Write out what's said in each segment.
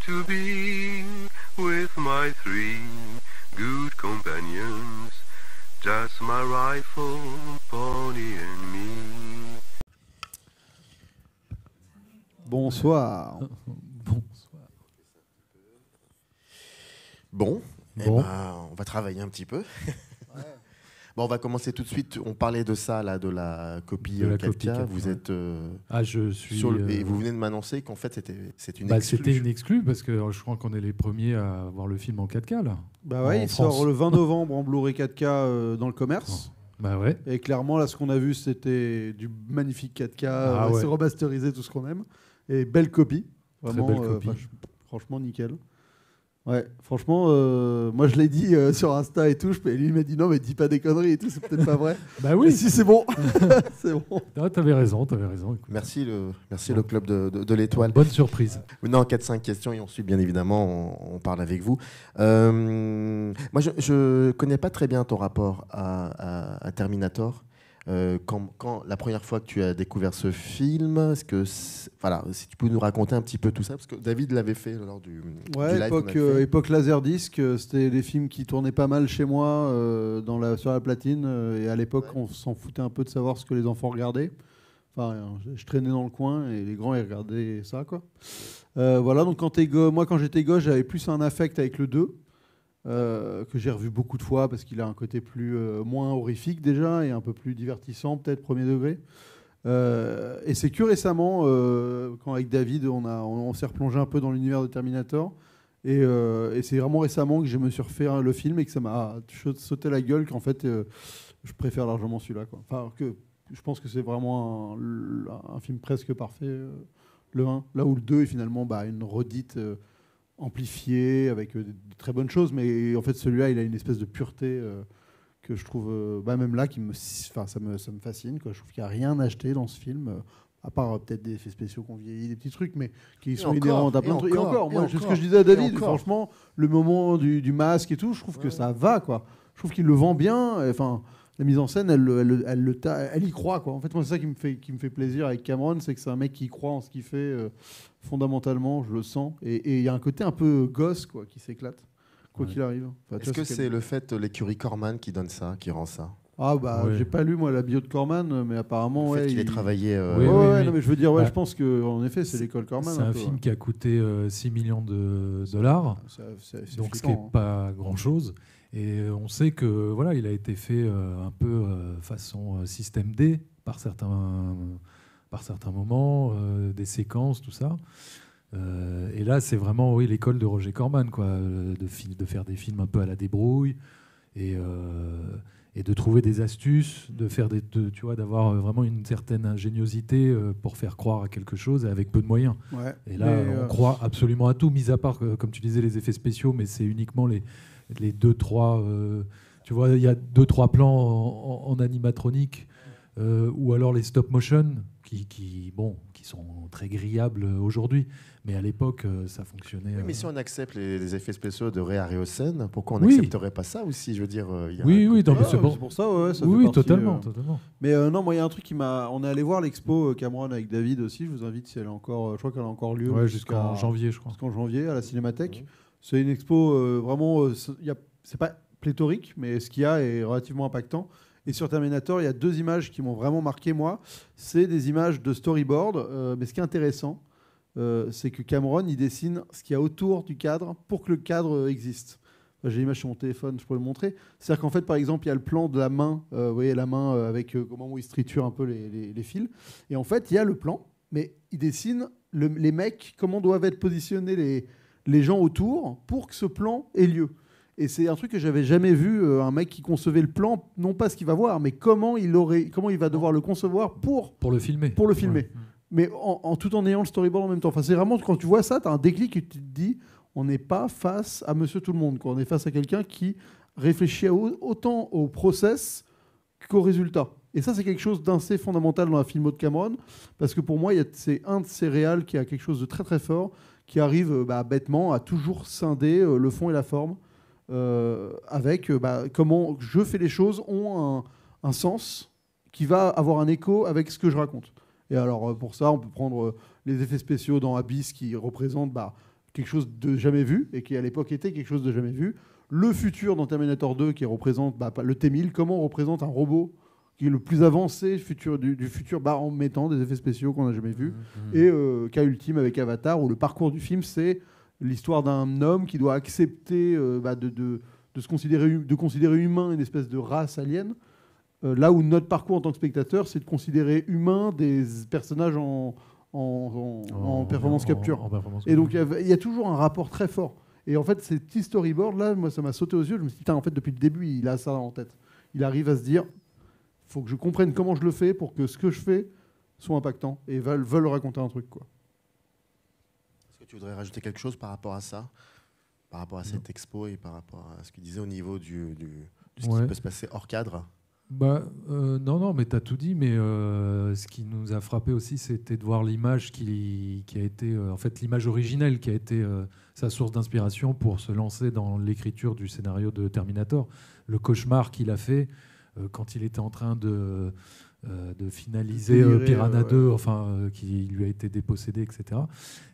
to be with my three good companions, just my rifle, pony and me. Bonsoir. Bonsoir. Bon, eh ben, on va travailler un petit peu. Bon, on va commencer tout de suite. On parlait de ça, là, de la copie De la 4K. copie 4K, Vous êtes je suis sur et vous venez de m'annoncer qu'en fait c'est une exclue. C'était une exclue parce que je crois qu'on est les premiers à voir le film en 4K là. Bah ouais, En il France. sort le 20 novembre en Blu-ray 4K dans le commerce. Bah ouais. Et clairement, là, ce qu'on a vu, c'était du magnifique 4K, Ah ouais. c'est remasterisé, tout ce qu'on aime. Et belle copie. Vraiment, Très belle copie. Franchement, nickel. Ouais, franchement, moi je l'ai dit sur Insta et tout, et lui il m'a dit non, mais dis pas des conneries et tout, c'est peut-être pas vrai. Bah oui. Mais si, c'est bon. C'est bon. Ah, t'avais raison. Écoute. Merci le club de l'étoile. Bonne surprise. Maintenant, 4-5 questions et ensuite, bien évidemment, on parle avec vous. Moi, je connais pas très bien ton rapport à Terminator. Quand la première fois que tu as découvert ce film, voilà, si tu peux nous raconter un petit peu tout ça, parce que David l'avait fait lors du live qu'on a fait. Époque Laserdisc, c'était des films qui tournaient pas mal chez moi sur la platine. Et à l'époque, on s'en foutait un peu de savoir ce que les enfants regardaient. Enfin, je traînais dans le coin et les grands ils regardaient ça, quoi. Voilà, donc moi quand j'étais gosse, j'avais plus un affect avec le 2. Que j'ai revu beaucoup de fois parce qu'il a un côté moins horrifique déjà et un peu plus divertissant, peut-être premier degré. Et c'est que récemment, quand avec David, on s'est replongé un peu dans l'univers de Terminator. Et c'est vraiment récemment que je me suis refait le film et que ça m'a sauté la gueule qu'en fait, je préfère largement celui-là, quoi. Enfin, je pense que c'est vraiment un film presque parfait, le 1. Là où le 2 est finalement une redite amplifié avec de très bonnes choses, mais en fait celui-là il a une espèce de pureté que je trouve même là ça me fascine, quoi. Je trouve qu'il n'y a rien à acheter dans ce film, à part peut-être des effets spéciaux qu'on vieillit, des petits trucs, mais qui sont inhérents à plein de trucs. Et encore, moi, c'est ce que je disais à David, franchement, le moment du masque et tout, je trouve que ça va, quoi. Je trouve qu'il le vend bien. Enfin, la mise en scène, elle y croit, quoi. En fait, moi, c'est ça qui me fait plaisir avec Cameron, c'est que c'est un mec qui croit en ce qu'il fait fondamentalement, je le sens. Et il y a un côté un peu gosse, quoi, qui s'éclate, quoi qu'il arrive. Enfin, Est-ce que c'est le fait, l'écurie Corman qui donne ça, qui rend ça? Ah j'ai pas lu moi la bio de Corman, mais apparemment il est travaillé. Oui. Non, mais je veux dire, je pense que en effet c'est l'école Corman. C'est un film qui a coûté 6 millions de dollars, donc ce qui n'est pas grand-chose. Et on sait que voilà, il a été fait un peu façon système D par certains moments, des séquences, tout ça. Et là, c'est vraiment l'école de Roger Corman, quoi, de faire des films un peu à la débrouille et de trouver des astuces, tu vois, d'avoir vraiment une certaine ingéniosité pour faire croire à quelque chose avec peu de moyens. Ouais, et là, on croit absolument à tout, mis à part, comme tu disais, les effets spéciaux, mais c'est uniquement les 2-3... tu vois, il y a 2-3 plans en animatronique ou alors les stop motion qui sont très grillables aujourd'hui. Mais à l'époque, ça fonctionnait. Oui, mais si on accepte les effets spéciaux de Ray Harryhausen, pourquoi on n'accepterait pas ça aussi? Je veux dire, c'est pour ça, ça oui, fait partie, totalement. Mais non, moi, il y a un truc qui m'a. On est allé voir l'expo Cameron avec David aussi. Je vous invite si elle est encore. Je crois qu'elle a encore lieu. Ouais, jusqu'en janvier, je crois. Jusqu'en janvier à la Cinémathèque. C'est une expo vraiment. C'est pas pléthorique, mais ce qu'il y a est relativement impactant. Et sur Terminator, il y a 2 images qui m'ont vraiment marqué, moi. C'est des images de storyboard. Mais ce qui est intéressant, c'est que Cameron, il dessine ce qu'il y a autour du cadre pour que le cadre existe. J'ai l'image sur mon téléphone, je pourrais le montrer. C'est-à-dire qu'en fait, par exemple, il y a le plan de la main. Vous voyez la main avec comment il se triture un peu les fils. Et en fait, il y a le plan, mais il dessine les mecs, comment doivent être positionnés les gens autour pour que ce plan ait lieu. Et c'est un truc que j'avais jamais vu, un mec qui concevait le plan, non pas ce qu'il va voir, mais comment il va devoir le concevoir pour le filmer. Ouais. Mais tout en ayant le storyboard en même temps. Enfin, c'est vraiment, quand tu vois ça, tu as un déclic et tu te dis, on n'est pas face à Monsieur Tout-le-Monde, quoi. On est face à quelqu'un qui réfléchit autant au process qu'au résultat. Et ça, c'est quelque chose d'assez fondamental dans la filmo de Cameron, parce que pour moi, c'est un de ces réals qui a quelque chose de très très fort, qui arrive bêtement à toujours scinder le fond et la forme, avec comment je fais les choses ont un sens qui va avoir un écho avec ce que je raconte. Et alors, pour ça, on peut prendre les effets spéciaux dans Abyss qui représentent quelque chose de jamais vu, et qui à l'époque était quelque chose de jamais vu. Le futur dans Terminator 2 qui représente le T-1000, comment on représente un robot qui est le plus avancé du futur en mettant des effets spéciaux qu'on n'a jamais vus. Et cas ultime avec Avatar, où le parcours du film, c'est l'histoire d'un homme qui doit accepter de considérer humain une espèce de race alien, là où notre parcours en tant que spectateur, c'est de considérer humain des personnages en performance capture. Et donc il y a toujours un rapport très fort. Et en fait, ces petits storyboards, là, moi, ça m'a sauté aux yeux. Je me suis dit, putain, en fait, depuis le début, il a ça en tête. Il arrive à se dire, il faut que je comprenne comment je le fais pour que ce que je fais soit impactant et veulent raconter un truc, quoi. Est-ce que tu voudrais rajouter quelque chose par rapport à ça, par rapport à cette expo et par rapport à ce qu'il disait au niveau de ce qui peut se passer hors cadre? Non, mais tu as tout dit. Mais ce qui nous a frappé aussi, c'était de voir l'image qui a été, en fait, l'image originelle qui a été sa source d'inspiration pour se lancer dans l'écriture du scénario de Terminator. Le cauchemar qu'il a fait quand il était en train de finaliser Piranha 2, qui lui a été dépossédé, etc.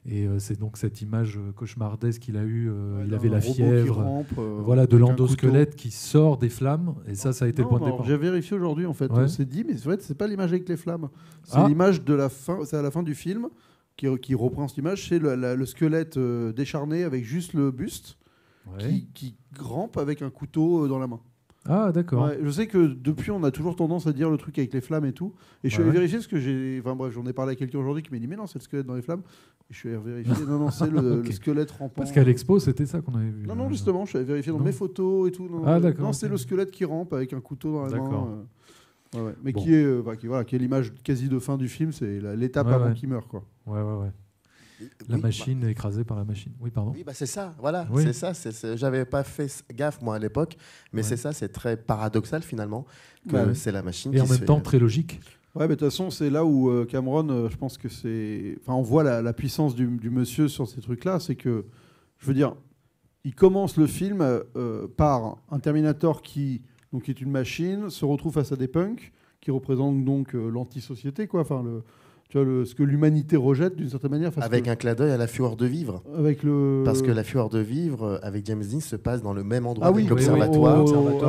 Et c'est donc cette image cauchemardesque qu'il a eue. Il avait la fièvre, de l'endosquelette qui sort des flammes. Et ça a été le point de départ. J'ai vérifié aujourd'hui, en fait. On s'est dit, mais c'est pas l'image avec les flammes. C'est l'image de la fin. C'est à la fin du film qui reprend cette image. C'est le squelette décharné avec juste le buste qui grimpe avec un couteau dans la main. Ah, d'accord. Ouais, je sais que depuis, on a toujours tendance à dire le truc avec les flammes et tout. Et je suis allé vérifier ce que j'ai. Enfin bref, j'en ai parlé à quelqu'un aujourd'hui qui m'a dit, mais non, c'est le squelette dans les flammes. Et je suis allé vérifier. Non, c'est le squelette rampant. Parce qu'à l'expo, c'était ça qu'on avait vu. Non, justement, je suis allé vérifier dans mes photos et tout. D'accord. Non, c'est le squelette qui rampe avec un couteau dans la main. Mais qui est l'image quasi de fin du film, c'est l'étape avant qu'il meure, quoi. Ouais. La machine écrasée par la machine. Oui, pardon. Oui, c'est ça. Voilà, c'est ça. J'avais pas fait gaffe moi à l'époque, mais c'est ça. C'est très paradoxal finalement que c'est la machine. Et en même temps très logique. Ouais, mais de toute façon, c'est là où Cameron, je pense que c'est. Enfin, on voit la puissance du monsieur sur ces trucs-là. C'est que, je veux dire, il commence le film par un Terminator qui est une machine, se retrouve face à des punks qui représentent donc l'anti-société, quoi. Enfin, tu vois, ce que l'humanité rejette d'une certaine manière. Avec un clin d'œil à La Fureur de vivre. Parce que La Fureur de vivre, avec James Dean, se passe dans le même endroit avec l'Observatoire.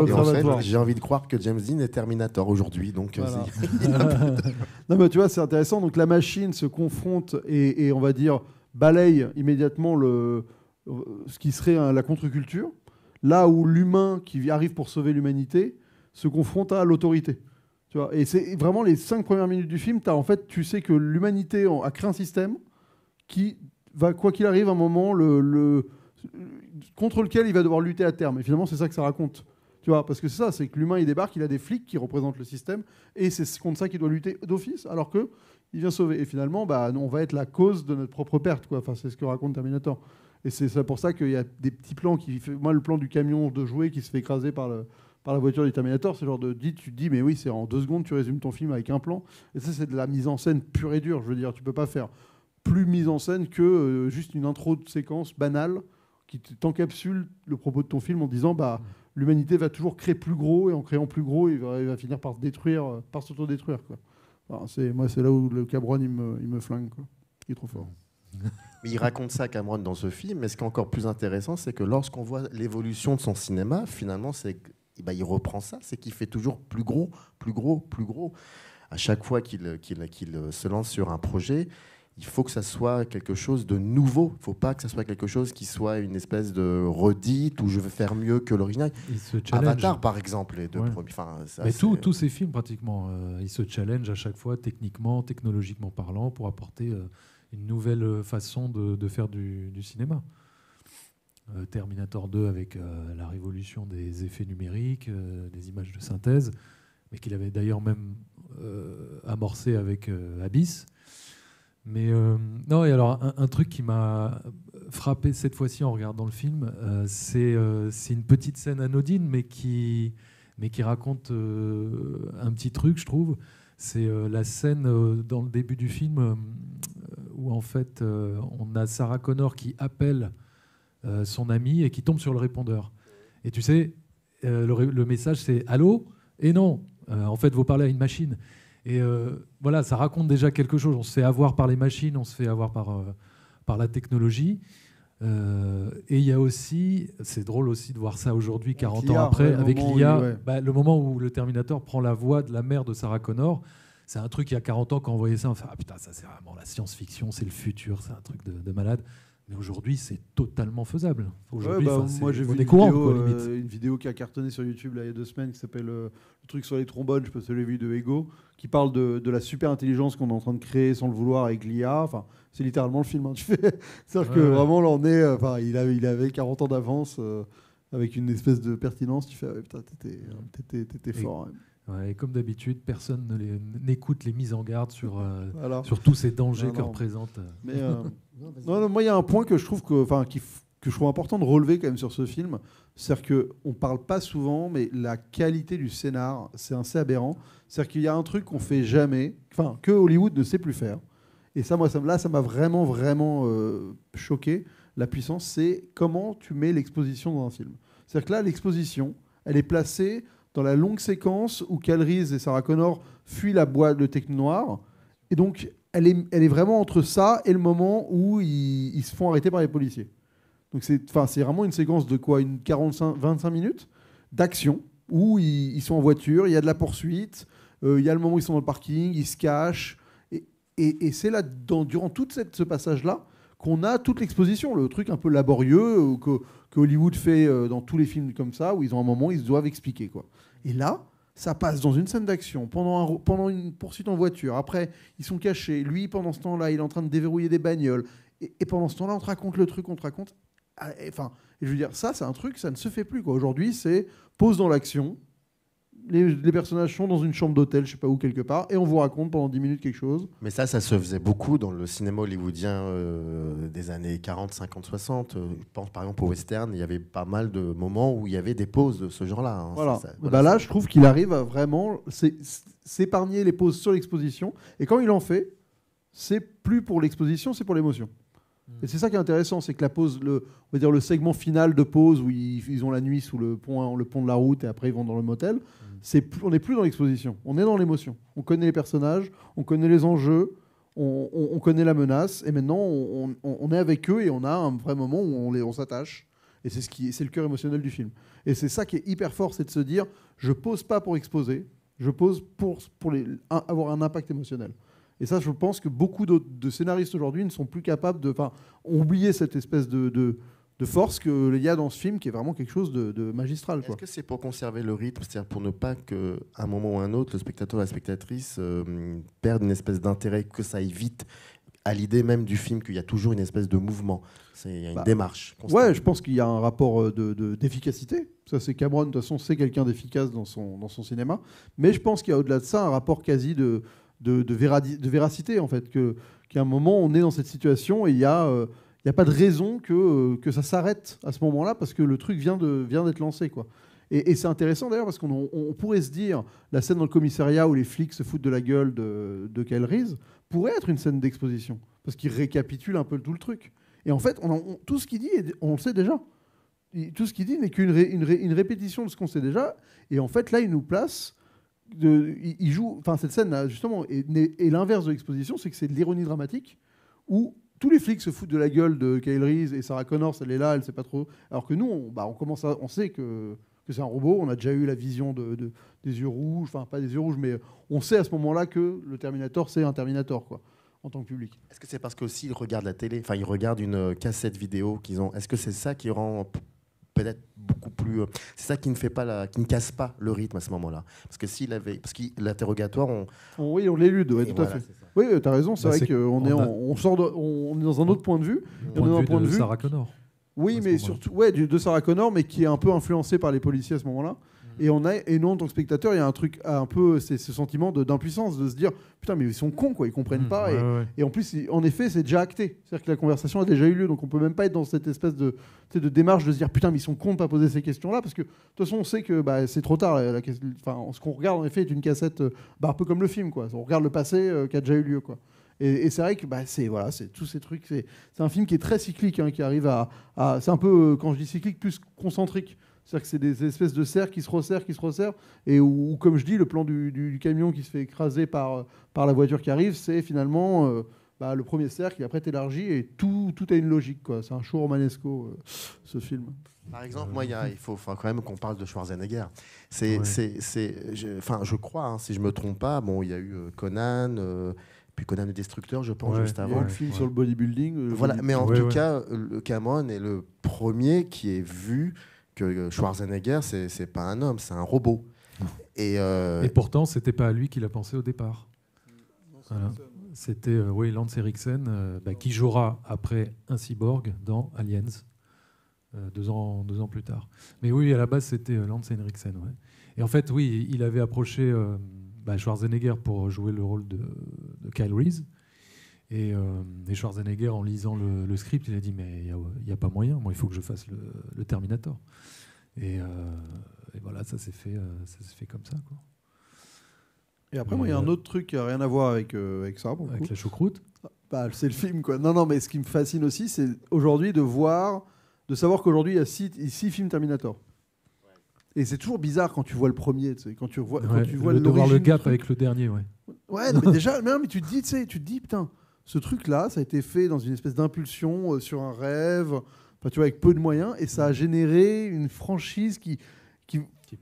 Et en fait, j'ai envie de croire que James Dean est Terminator aujourd'hui. Donc, voilà. Non, mais tu vois, c'est intéressant. Donc la machine se confronte et on va dire, balaye immédiatement ce qui serait la contre-culture. Là où l'humain qui arrive pour sauver l'humanité se confronte à l'autorité. Tu vois, et c'est vraiment les 5 premières minutes du film, tu sais que l'humanité a créé un système qui va, quoi qu'il arrive, à un moment, contre lequel il va devoir lutter à terme. Et finalement, c'est ça que ça raconte. Tu vois, parce que c'est ça, c'est que l'humain, il débarque, il a des flics qui représentent le système, et c'est contre ça qu'il doit lutter d'office, alors qu'il vient sauver. Et finalement, on va être la cause de notre propre perte, quoi. Enfin, c'est ce que raconte Terminator. Et c'est pour ça qu'il y a des petits plans moi, le plan du camion de jouet qui se fait écraser par la voiture du Terminator, c'est genre tu te dis, mais oui, c'est en 2 secondes, tu résumes ton film avec un plan. Et ça, c'est de la mise en scène pure et dure. Je veux dire, tu peux pas faire plus mise en scène que juste une intro de séquence banale qui t'encapsule le propos de ton film en disant, l'humanité va toujours créer plus gros, et en créant plus gros, il va finir par se détruire, par s'autodétruire, quoi. Alors, c'est là où le Cameron, il me flingue, quoi. Il est trop fort. Mais il raconte ça, Cameron, dans ce film. Mais ce qui est encore plus intéressant, c'est que lorsqu'on voit l'évolution de son cinéma, finalement, il reprend ça, c'est qu'il fait toujours plus gros. À chaque fois qu'il se lance sur un projet, il faut que ça soit quelque chose de nouveau. Il ne faut pas que ça soit quelque chose qui soit une espèce de redite où je veux faire mieux que l'original. Avatar, par exemple. Mais tous ces films, pratiquement, ils se challengent à chaque fois, techniquement, technologiquement parlant, pour apporter une nouvelle façon de faire du cinéma. Terminator 2 avec la révolution des effets numériques, des images de synthèse, mais qu'il avait d'ailleurs même amorcé avec Abyss. Mais non, et alors un truc qui m'a frappé cette fois-ci en regardant le film, c'est une petite scène anodine, mais qui raconte un petit truc, je trouve. C'est la scène dans le début du film où en fait on a Sarah Connor qui appelle son ami et qui tombe sur le répondeur. Et tu sais, le message c'est « Allô ?» Et non, en fait, vous parlez à une machine. Et voilà, ça raconte déjà quelque chose. On se fait avoir par les machines, on se fait avoir par la technologie. Et il y a aussi, c'est drôle aussi de voir ça aujourd'hui, 40 ans l'IA, après, ouais, avec moment où l'IA, le moment où le Terminator prend la voix de la mère de Sarah Connor. C'est un truc, il y a 40 ans, quand on voyait ça, on fait « Ah putain, ça c'est vraiment la science-fiction, c'est le futur, c'est un truc de malade ». Mais aujourd'hui, c'est totalement faisable. Aujourd'hui, moi j'ai vu une vidéo qui a cartonné sur YouTube là, il y a 2 semaines qui s'appelle le truc sur les trombones, je peux te l'ai vu, de Ego, qui parle de la super intelligence qu'on est en train de créer sans le vouloir avec l'IA. Enfin, c'est littéralement le film. Hein, c'est-à-dire que vraiment là on est, il avait 40 ans d'avance avec une espèce de pertinence. Tu fais putain, t'étais fort. Ouais. Ouais, et comme d'habitude, personne n'écoute les mises en garde sur tous ces dangers que représente. Mais moi, il y a un point que je trouve que je trouve important de relever quand même sur ce film, c'est-à-dire que on parle pas souvent, mais la qualité du scénar, c'est assez aberrant. C'est-à-dire qu'il y a un truc qu'on fait jamais, que Hollywood ne sait plus faire. Et ça, moi, ça m'a vraiment, vraiment choqué. La puissance, c'est comment tu mets l'exposition dans un film. C'est-à-dire que là, l'exposition, elle est placée dans la longue séquence où Kyle Reese et Sarah Connor fuient la boîte de techno noir. Et donc, elle est vraiment entre ça et le moment où ils se font arrêter par les policiers. Donc, c'est vraiment une séquence de quoi, 25 minutes d'action où ils sont en voiture, il y a de la poursuite, il y a le moment où ils sont dans le parking, ils se cachent. Et c'est là, durant tout ce passage-là, qu'on a toute l'exposition, le truc un peu laborieux que Hollywood fait dans tous les films comme ça, où ils ont un moment où ils se doivent expliquer, quoi. Et là, ça passe dans une scène d'action, pendant une poursuite en voiture. Après, ils sont cachés. Lui, pendant ce temps-là, il est en train de déverrouiller des bagnoles. Et pendant ce temps-là, on te raconte le truc, on te raconte... Enfin, je veux dire, ça, c'est un truc, ça ne se fait plus, quoi. Aujourd'hui, c'est pause dans l'action. Les personnages sont dans une chambre d'hôtel, je sais pas où, quelque part, et on vous raconte pendant 10 minutes quelque chose. Mais ça se faisait beaucoup dans le cinéma hollywoodien des années 40, 50, 60. Je pense par exemple au western, il y avait pas mal de moments où il y avait des pauses de ce genre-là. Hein. Voilà. Là, je trouve qu'il arrive à vraiment s'épargner les pauses sur l'exposition. Et quand il en fait, c'est plus pour l'exposition, c'est pour l'émotion. Et c'est ça qui est intéressant, c'est que la pause, on va dire le segment final de pause où ils ont la nuit sous le pont de la route et après ils vont dans le motel, on n'est plus dans l'exposition, on est dans l'émotion. On connaît les personnages, on connaît les enjeux, on connaît la menace et maintenant on est avec eux et on a un vrai moment où on s'attache. Et c'est le cœur émotionnel du film. Et c'est ça qui est hyper fort, c'est de se dire je pose pas pour exposer, je pose pour avoir un impact émotionnel. Et ça, je pense que beaucoup de scénaristes aujourd'hui ne sont plus capables ont oublié cette espèce de force qu'il y a dans ce film, qui est vraiment quelque chose de magistral. Est-ce que c'est pour conserver le rythme, c'est-à-dire pour ne pas qu'à un moment ou un autre, le spectateur ou la spectatrice perde une espèce d'intérêt, que ça aille vite, à l'idée même du film, qu'il y a toujours une espèce de mouvement, il y a une démarche constante. Ouais, je pense qu'il y a un rapport d'efficacité. Ça, c'est Cameron, de toute façon, c'est quelqu'un d'efficace dans son cinéma. Mais je pense qu'il y a au-delà de ça un rapport quasi de véracité, en fait, qu'à un moment on est dans cette situation et il n'y a pas de raison que ça s'arrête à ce moment-là parce que le truc vient d'être lancé, quoi. Et c'est intéressant d'ailleurs parce qu'on pourrait se dire la scène dans le commissariat où les flics se foutent de la gueule de Kyle Reese pourrait être une scène d'exposition parce qu'il récapitule un peu tout le truc. Et en fait, tout ce qu'il dit, on le sait déjà. Tout ce qu'il dit n'est qu'une répétition de ce qu'on sait déjà. Et en fait, là, il nous place... il joue, cette scène là justement, et l'inverse de l'exposition, c'est que c'est de l'ironie dramatique où tous les flics se foutent de la gueule de Kyle Reese et Sarah Connor, elle est là, elle sait pas trop. Alors que nous, on sait que c'est un robot. On a déjà eu la vision des yeux rouges, enfin pas des yeux rouges, mais on sait à ce moment-là que le Terminator, c'est un Terminator, quoi, en tant que public. Est-ce que c'est parce qu'aussi ils regardent la télé, ils regardent une cassette vidéo qu'ils ont. Est-ce que c'est ça qui rend peut-être beaucoup plus... c'est ça qui ne casse pas le rythme à ce moment-là. Parce que l'interrogatoire... Oui, on l'élude, ouais, tout à fait. Oui, tu as raison, c'est vrai qu'on est dans un autre point de vue. On est dans un point de vue Sarah Connor. Oui, mais surtout de Sarah Connor, mais qui est un peu influencé par les policiers à ce moment-là. Et nous, en tant que spectateur, il y a un truc un peu, c'est ce sentiment d'impuissance, de se dire putain, mais ils sont cons, quoi, ils comprennent pas. Et en plus, en effet, c'est déjà acté. C'est-à-dire que la conversation a déjà eu lieu, donc on peut même pas être dans cette espèce de démarche de se dire putain, mais ils sont cons de pas poser ces questions-là, parce que de toute façon, on sait que c'est trop tard. Ce qu'on regarde en effet est une cassette, un peu comme le film, quoi. On regarde le passé qui a déjà eu lieu, quoi. Et c'est vrai que c'est tous ces trucs. C'est un film qui est très cyclique, hein, qui arrive c'est un peu, quand je dis cyclique, plus concentrique. C'est-à-dire que c'est des espèces de cercles qui se resserrent, et où, comme je dis, le plan du camion qui se fait écraser par la voiture qui arrive, c'est finalement bah, le premier cercle, et après t'élargis et tout a une logique, quoi. C'est un show romanesco, ce film. Par exemple, moi, il faut quand même qu'on parle de Schwarzenegger. Ouais. Je crois, hein, si je me trompe pas, bon, il y a eu Conan, puis Conan le Destructeur, je pense, Ouais. juste Il y a avant. eu le film sur le bodybuilding. Voilà, mais en Ouais, tout ouais. cas, le Cameron est le premier qui ait vu que Schwarzenegger, c'est pas un homme, c'est un robot. Et pourtant, c'était pas à lui qu'il a pensé au départ. Voilà. C'était Lance Henriksen, qui jouera après un cyborg dans Aliens, 2 ans plus tard. Mais oui, à la base, c'était Lance Henriksen. Ouais. Et en fait, oui, il avait approché Schwarzenegger pour jouer le rôle de Kyle Reese. Et Schwarzenegger, en lisant le script, il a dit mais il n'y a pas moyen, moi il faut que je fasse le Terminator. Et voilà, ça s'est fait comme ça, quoi. Et après, moi, il y a un autre truc qui n'a rien à voir avec ça, pour le Avec coup. la choucroute. Bah, c'est le film, quoi. Non, mais ce qui me fascine aussi, c'est aujourd'hui de savoir qu'aujourd'hui, il y a 6 films Terminator. Et c'est toujours bizarre quand tu vois le premier, tu sais, quand tu vois De l'origine voir le du gap truc. avec le dernier, ouais. Ouais, non, mais déjà, mais tu te dis, putain, ce truc-là, ça a été fait dans une espèce d'impulsion, sur un rêve, enfin, tu vois, avec peu de moyens, et ça a généré une franchise qui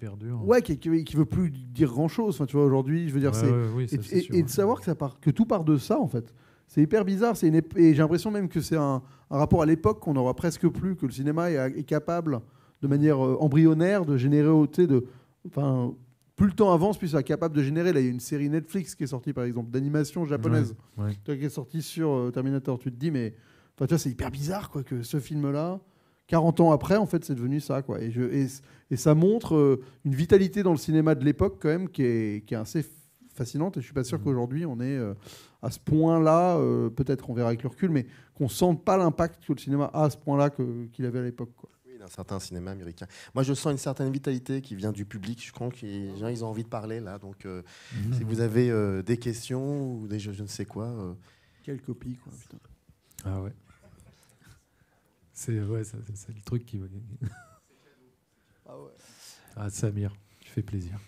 perdure. ouais, qui veut plus dire grand-chose. Enfin, tu vois, aujourd'hui, je veux dire, Oui, ça, c'est sûr. et de savoir que tout part de ça, en fait. C'est hyper bizarre. Et j'ai l'impression même que c'est un rapport à l'époque qu'on n'aura presque plus, que le cinéma est capable, de manière embryonnaire, de générer plus le temps avance, plus ça est capable de générer. Là, il y a une série Netflix qui est sortie, par exemple, d'animation japonaise, qui est sortie sur Terminator. Tu te dis, mais tu vois, c'est hyper bizarre, quoi, que ce film-là, 40 ans après, en fait, c'est devenu ça, quoi. Et ça montre une vitalité dans le cinéma de l'époque, quand même, qui est assez fascinante. Et je suis pas sûr qu'aujourd'hui, on est à ce point-là, peut-être on verra avec le recul, mais qu'on sente pas l'impact que le cinéma a à ce point-là qu'il avait à l'époque, quoi. oui, d'un certain cinéma américain. Moi, je sens une certaine vitalité qui vient du public. Je crois que les gens, ils ont envie de parler, là. Donc, si vous avez des questions ou des je ne sais quoi... Quelle copie, quoi, putain. Ah ouais. C'est le truc qui... Ah, Samir, tu fais plaisir.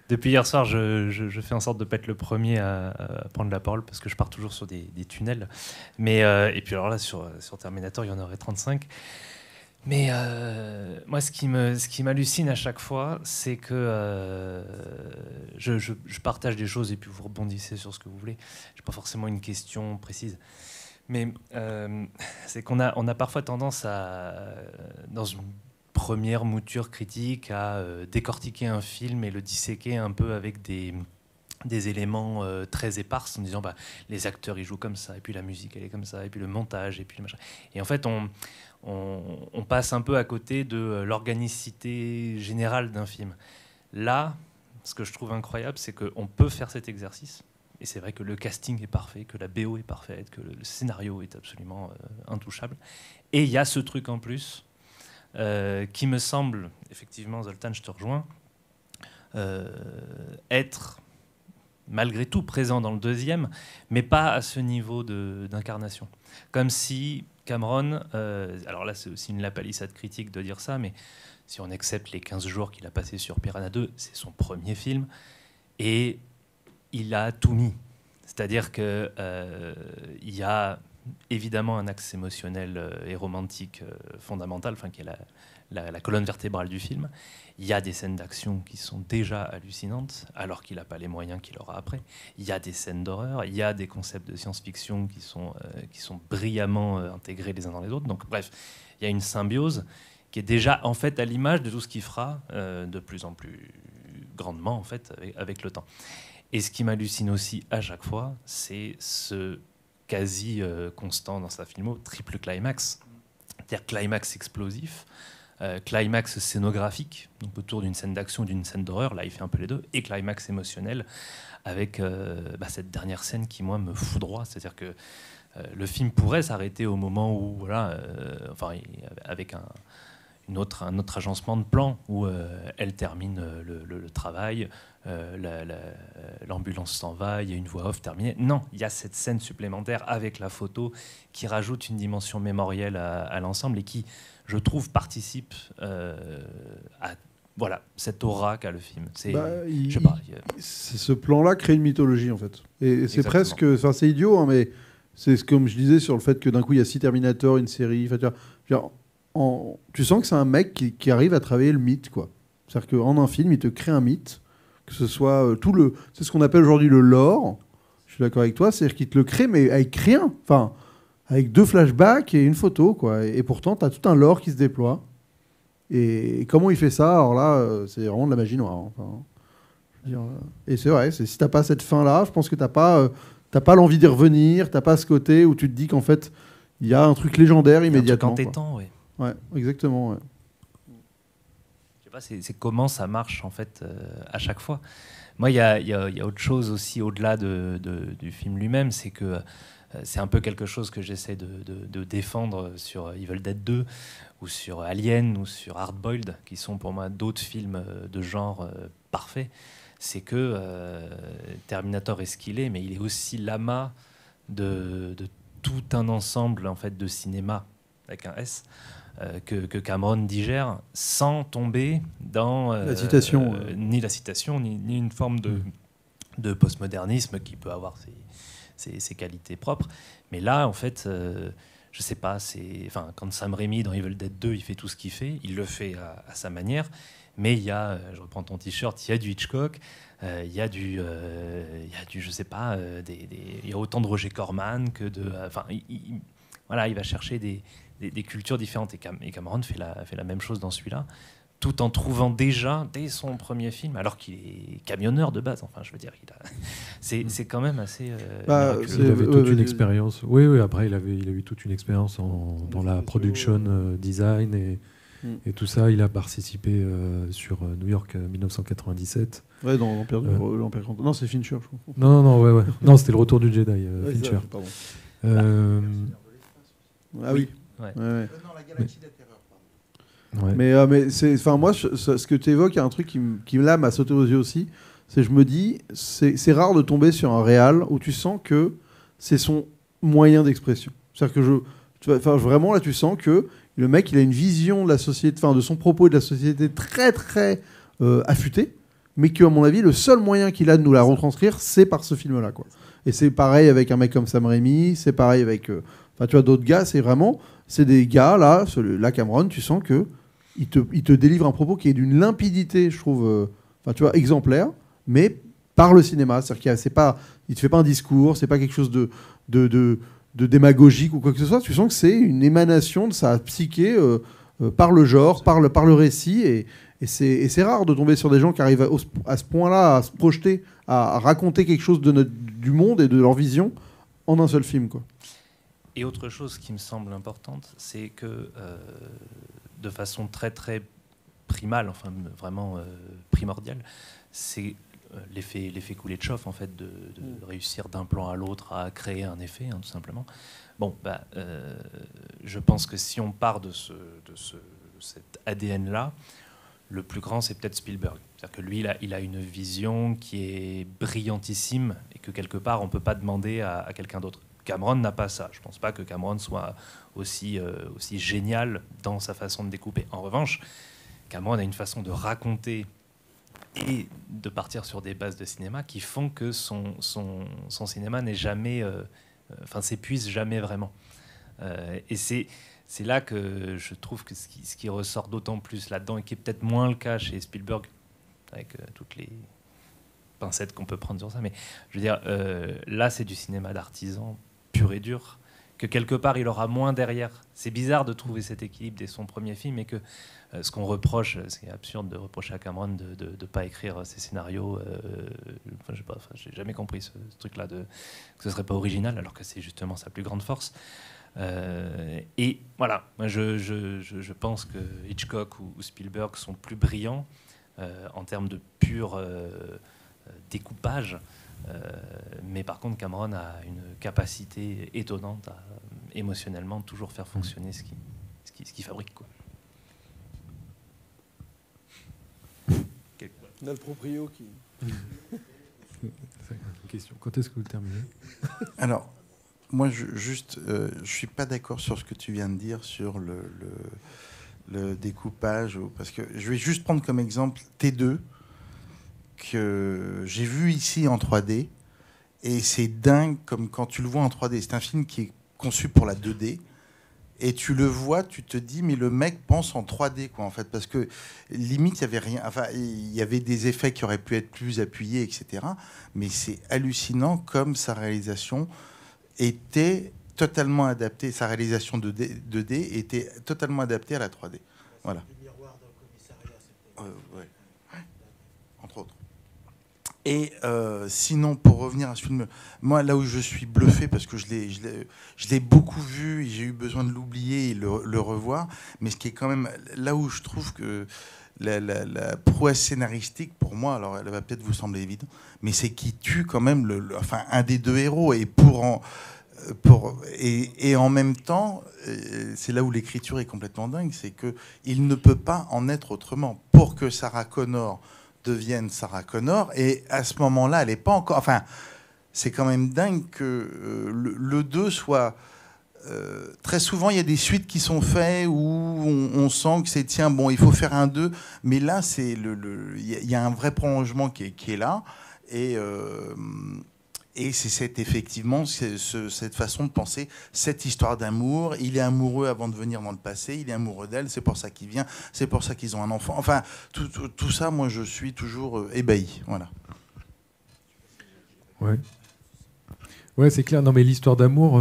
Depuis hier soir, je fais en sorte de ne pas être le premier à prendre la parole parce que je pars toujours sur des tunnels. Mais, et puis alors là, sur Terminator, il y en aurait 35. Mais moi, ce qui m'hallucine à chaque fois, c'est que je partage des choses et puis vous rebondissez sur ce que vous voulez. Je n'ai pas forcément une question précise. Mais c'est qu'on a parfois tendance dans une première mouture critique, à décortiquer un film et le disséquer un peu avec des éléments très épars en disant les acteurs ils jouent comme ça, et puis la musique elle est comme ça, et puis le montage, et puis le machin. Et en fait, on passe un peu à côté de l'organicité générale d'un film. Là, ce que je trouve incroyable, c'est qu'on peut faire cet exercice. Et c'est vrai que le casting est parfait, que la BO est parfaite, que le scénario est absolument intouchable. Et il y a ce truc en plus qui me semble, effectivement, Zoltan, je te rejoins, être malgré tout présent dans le deuxième, mais pas à ce niveau d'incarnation. Comme si Cameron, alors là c'est aussi une lapalissade critique de dire ça, mais si on accepte les 15 jours qu'il a passé sur Piranha 2, c'est son premier film, et il a tout mis. C'est-à-dire qu'il y a évidemment un axe émotionnel et romantique fondamental, qui est la colonne vertébrale du film. Il y a des scènes d'action qui sont déjà hallucinantes, alors qu'il n'a pas les moyens qu'il aura après. Il y a des scènes d'horreur, il y a des concepts de science-fiction qui sont brillamment intégrés les uns dans les autres. Donc bref, il y a une symbiose qui est déjà en fait à l'image de tout ce qu'il fera de plus en plus grandement en fait avec le temps. Et ce qui m'hallucine aussi à chaque fois, c'est ce quasi constant dans sa filmo, triple climax. C'est-à-dire climax explosif, climax scénographique, donc autour d'une scène d'action, d'une scène d'horreur, là il fait un peu les deux, et climax émotionnel, avec cette dernière scène qui, moi, me foudroie. C'est-à-dire que le film pourrait s'arrêter au moment où, voilà, avec un autre agencement de plan, où elle termine le travail, l'ambulance s'en va, il y a une voix off terminée. Non, il y a cette scène supplémentaire avec la photo qui rajoute une dimension mémorielle à l'ensemble et qui, je trouve, participe à voilà, cette aura qu'a le film. C'est, Il- je sais pas. ce plan-là crée une mythologie en fait. Et c'est Exactement. presque, enfin c'est idiot, hein, mais c'est comme je disais sur le fait que d'un coup il y a 6 Terminator, une série. Enfin, tu sens que c'est un mec qui arrive à travailler le mythe, quoi. C'est-à-dire qu'en un film, il te crée un mythe, que ce soit c'est ce qu'on appelle aujourd'hui le lore. Je suis d'accord avec toi, c'est-à-dire qu'il te le crée, mais avec rien. Enfin, avec 2 flashbacks et une photo, quoi. Et pourtant, tu as tout un lore qui se déploie. Et comment il fait ça? Alors là, c'est vraiment de la magie noire, hein. Enfin, je veux dire, et c'est vrai, si t'as pas cette fin-là, je pense que t'as pas l'envie d'y revenir, t'as pas ce côté où tu te dis qu'en fait, il y a un truc légendaire immédiatement. En Quoi. t'étant, oui. Ouais, exactement. Ouais. Je sais pas, c'est comment ça marche en fait à chaque fois. Moi, il y a autre chose aussi au-delà du film lui-même, c'est que c'est un peu quelque chose que j'essaie de défendre sur Evil Dead 2 ou sur Alien ou sur Hard Boiled, qui sont pour moi d'autres films de genre parfaits. C'est que Terminator est ce qu'il est, mais il est aussi l'amas de tout un ensemble en fait de cinéma avec un S. Que Cameron digère sans tomber dans La citation, ni la citation ni une forme de postmodernisme qui peut avoir ses qualités propres. Mais là, en fait, je sais pas. Quand Sam Raimi dans Evil Dead 2, il fait tout ce qu'il fait, il le fait à sa manière. Mais il y a, je reprends ton t-shirt, il y a du Hitchcock, il y a du, je sais pas, il y a autant de Roger Corman que de, voilà, il va chercher des cultures différentes. Et Cameron fait la même chose dans celui-là, tout en trouvant déjà, dès son premier film, alors qu'il est camionneur de base, enfin, je veux dire, c'est quand même assez miraculeux. Il avait toute une expérience. Oui, après, il a eu toute une expérience dans la production design et tout ça. Il a participé sur New York 1997. Ouais, dans l'Empire Non, c'est Fincher, je crois. Non, ouais. Non, c'était le Retour du Jedi, Fincher. Ça, pardon. Ah oui. Ouais. Ouais. Non, la Galaxie de la Terreur, pardon. Ouais. Mais c'est, enfin moi, ce que tu évoques, il y a un truc qui là m'a sauté aux yeux aussi. C'est je me dis, c'est rare de tomber sur un réal où tu sens que c'est son moyen d'expression. C'est-à-dire que vraiment là, tu sens que le mec, il a une vision de la société, enfin de son propos et de la société très très affûtée, mais qu'à mon avis, le seul moyen qu'il a de nous la retranscrire, c'est par ce film-là, quoi. Et c'est pareil avec un mec comme Sam Raimi, c'est pareil avec, tu vois, d'autres gars. C'est des gars là, Cameron, tu sens que il te délivre un propos qui est d'une limpidité, je trouve, tu vois, exemplaire, mais par le cinéma. C'est-à-dire il te fait pas un discours, c'est pas quelque chose de démagogique ou quoi que ce soit. Tu sens que c'est une émanation de sa psyché par le genre, par le récit, et c'est rare de tomber sur des gens qui arrivent à ce point-là à se projeter, à raconter quelque chose du monde et de leur vision en un seul film, quoi. Et autre chose qui me semble importante, c'est que de façon très très primale, enfin vraiment primordiale, c'est l'effet coulé de chauffe, en fait, de réussir d'un plan à l'autre à créer un effet, hein, tout simplement. Bon, je pense que si on part de cet ADN-là, le plus grand, c'est peut-être Spielberg. C'est-à-dire que lui, il a une vision qui est brillantissime et que quelque part, on ne peut pas demander à quelqu'un d'autre. Cameron n'a pas ça. Je ne pense pas que Cameron soit aussi génial dans sa façon de découper. En revanche, Cameron a une façon de raconter et de partir sur des bases de cinéma qui font que son cinéma n'est jamais, s'épuise jamais vraiment. Et c'est là que je trouve que ce qui ressort d'autant plus là-dedans, et qui est peut-être moins le cas chez Spielberg, avec toutes les pincettes qu'on peut prendre sur ça, mais je veux dire, là c'est du cinéma d'artisan pur et dur, que quelque part il aura moins derrière. C'est bizarre de trouver cet équilibre dès son premier film, et que ce qu'on reproche, c'est absurde de reprocher à Cameron de ne pas écrire ses scénarios. Je sais pas, j'ai jamais compris ce truc-là, que ce serait pas original, alors que c'est justement sa plus grande force. Et voilà, moi je pense que Hitchcock ou Spielberg sont plus brillants en termes de pur découpage. Mais par contre, Cameron a une capacité étonnante à émotionnellement toujours faire fonctionner ce qu'il fabrique, quoi. On a le proprio qui... Question. Quand est-ce que vous terminez? Alors, moi, je suis pas d'accord sur ce que tu viens de dire sur le découpage, parce que je vais juste prendre comme exemple T2, que j'ai vu ici en 3D, et c'est dingue comme quand tu le vois en 3D. C'est un film qui est conçu pour la 2D, et tu le vois, tu te dis, mais le mec pense en 3D, quoi, en fait, parce que limite, il y avait rien, enfin, il y avait des effets qui auraient pu être plus appuyés, etc. Mais c'est hallucinant comme sa réalisation était totalement adaptée, sa réalisation 2D était totalement adaptée à la 3D. Voilà. Ouais. Entre autres. Et sinon, pour revenir à ce film, moi, là où je suis bluffé, parce que je l'ai beaucoup vu, et j'ai eu besoin de l'oublier et le revoir, mais ce qui est quand même là où je trouve que la prouesse scénaristique, pour moi, alors elle va peut-être vous sembler évidente, mais c'est qu'il tue quand même un des deux héros, et et en même temps, c'est là où l'écriture est complètement dingue, c'est qu'il ne peut pas en être autrement. Pour que Sarah Connor devienne Sarah Connor, et à ce moment-là, elle n'est pas encore... Enfin, c'est quand même dingue que le 2 soit... très souvent, il y a des suites qui sont faites où on sent que c'est, tiens, bon, il faut faire un 2, mais là, il y a un vrai prolongement qui est là, et c'est effectivement cette façon de penser, cette histoire d'amour. Il est amoureux avant de venir dans le passé, il est amoureux d'elle, c'est pour ça qu'il vient, c'est pour ça qu'ils ont un enfant. Enfin, tout ça, moi, je suis toujours ébahi. Voilà. Ouais, c'est clair. Non, mais l'histoire d'amour,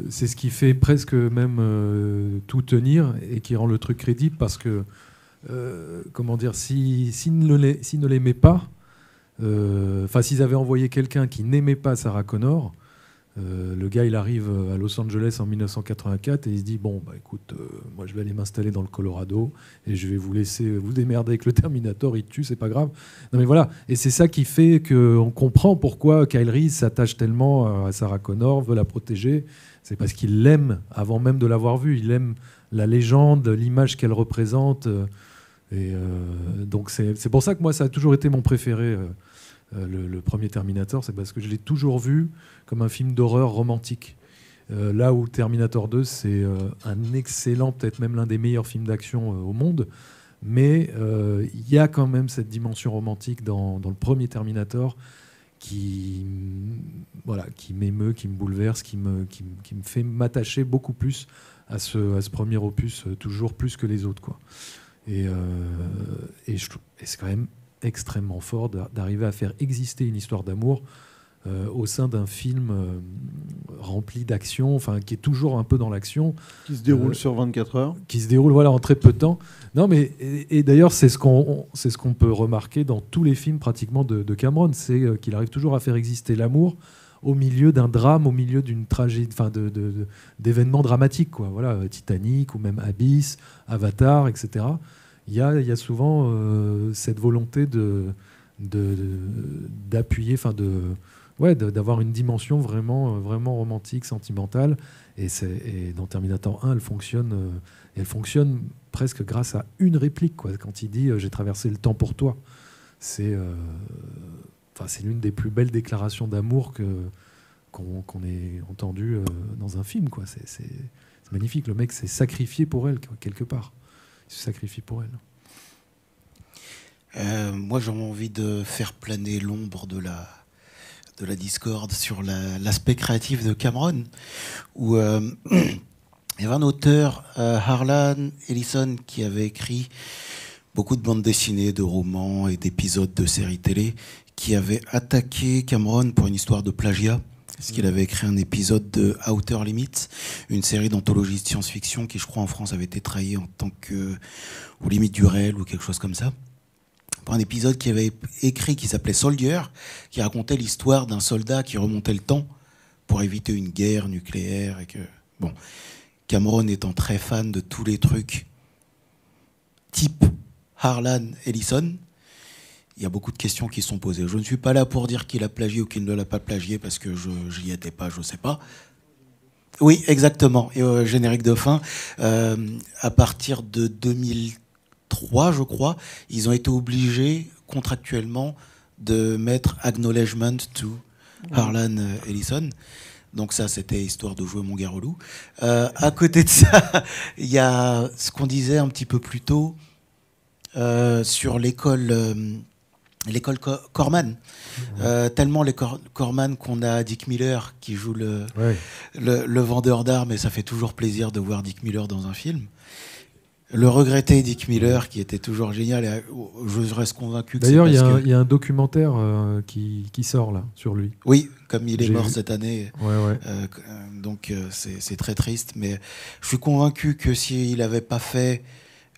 c'est ce qui fait presque même tout tenir et qui rend le truc crédible, parce que, comment dire, s'il ne l'aimait pas, enfin, s'ils avaient envoyé quelqu'un qui n'aimait pas Sarah Connor, le gars, il arrive à Los Angeles en 1984 et il se dit, bon, bah écoute, moi je vais aller m'installer dans le Colorado et je vais vous laisser vous démerder avec le Terminator, il te tue, c'est pas grave. Non mais voilà, et c'est ça qui fait qu'on comprend pourquoi Kyle Reese s'attache tellement à Sarah Connor, veut la protéger. C'est parce qu'il l'aime avant même de l'avoir vue, il aime la légende, l'image qu'elle représente. Donc c'est pour ça que moi ça a toujours été mon préféré. Le premier Terminator, c'est parce que je l'ai toujours vu comme un film d'horreur romantique. Là où Terminator 2, c'est un excellent, peut-être même l'un des meilleurs films d'action au monde, mais il y a quand même cette dimension romantique dans le premier Terminator qui m'émeut, qui me bouleverse, qui me fait m'attacher beaucoup plus à ce premier opus, toujours plus que les autres, quoi. Et c'est quand même extrêmement fort d'arriver à faire exister une histoire d'amour au sein d'un film rempli d'action, enfin qui est toujours un peu dans l'action, qui se déroule sur 24 heures, qui se déroule en très peu de temps. Non, mais et d'ailleurs c'est ce qu'on peut remarquer dans tous les films pratiquement de Cameron, c'est qu'il arrive toujours à faire exister l'amour au milieu d'un drame, au milieu d'une tragédie, enfin d'événements dramatiques, quoi. Voilà, Titanic ou même Abyss, Avatar, etc. Il y a souvent cette volonté d'appuyer, enfin d'avoir une dimension vraiment romantique, sentimentale. Et dans Terminator 1, elle fonctionne presque grâce à une réplique, quoi. Quand il dit j'ai traversé le temps pour toi, c'est l'une des plus belles déclarations d'amour qu'on ait entendues dans un film, quoi. C'est magnifique. Le mec s'est sacrifié pour elle, quelque part. Il se sacrifie pour elle. Moi, j'ai envie de faire planer l'ombre de la discorde sur l'aspect créatif de Cameron, où il y avait un auteur, Harlan Ellison, qui avait écrit beaucoup de bandes dessinées, de romans et d'épisodes de séries télé, qui avait attaqué Cameron pour une histoire de plagiat. Parce qu'il avait écrit un épisode de Outer Limits, une série d'anthologie de science-fiction qui, je crois, en France avait été trahie en tant que aux limites du réel ou quelque chose comme ça. Pour un épisode qu'il avait écrit qui s'appelait Soldier, qui racontait l'histoire d'un soldat qui remontait le temps pour éviter une guerre nucléaire. Et que, bon, Cameron étant très fan de tous les trucs type Harlan Ellison, il y a beaucoup de questions qui sont posées. Je ne suis pas là pour dire qu'il a plagié ou qu'il ne l'a pas plagié, parce que je n'y étais pas, je ne sais pas. Oui, exactement. Et générique de fin, à partir de 2003, je crois, ils ont été obligés contractuellement de mettre Acknowledgement to Harlan Ellison. Donc ça, c'était histoire de jouer mon gars relou. À côté de ça, il y a ce qu'on disait un petit peu plus tôt sur l'école Corman. Tellement les Corman qu'on a Dick Miller qui joue le vendeur d'armes, et ça fait toujours plaisir de voir Dick Miller dans un film. Le regretté Dick Miller, qui était toujours génial. Et je reste convaincu que d'ailleurs, il y a un documentaire qui sort là sur lui. Oui, comme il est J'ai mort vu. cette année. Ouais. Donc c'est très triste. Mais je suis convaincu que s'il n'avait pas fait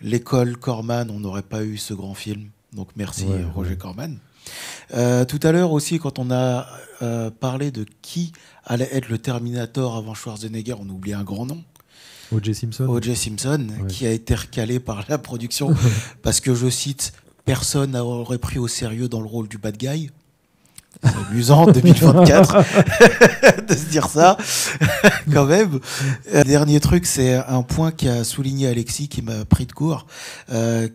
l'école Corman, on n'aurait pas eu ce grand film. Donc merci Roger Corman. Tout à l'heure aussi, quand on a parlé de qui allait être le Terminator avant Schwarzenegger, on oublie un grand nom. O.J. Simpson. O.J. Simpson, qui a été recalé par la production parce que, je cite, personne n'aurait pris au sérieux dans le rôle du bad guy. C'est amusant, 2024, de se dire ça, quand même. Dernier truc, c'est un point qu'a souligné Alexis, qui m'a pris de court,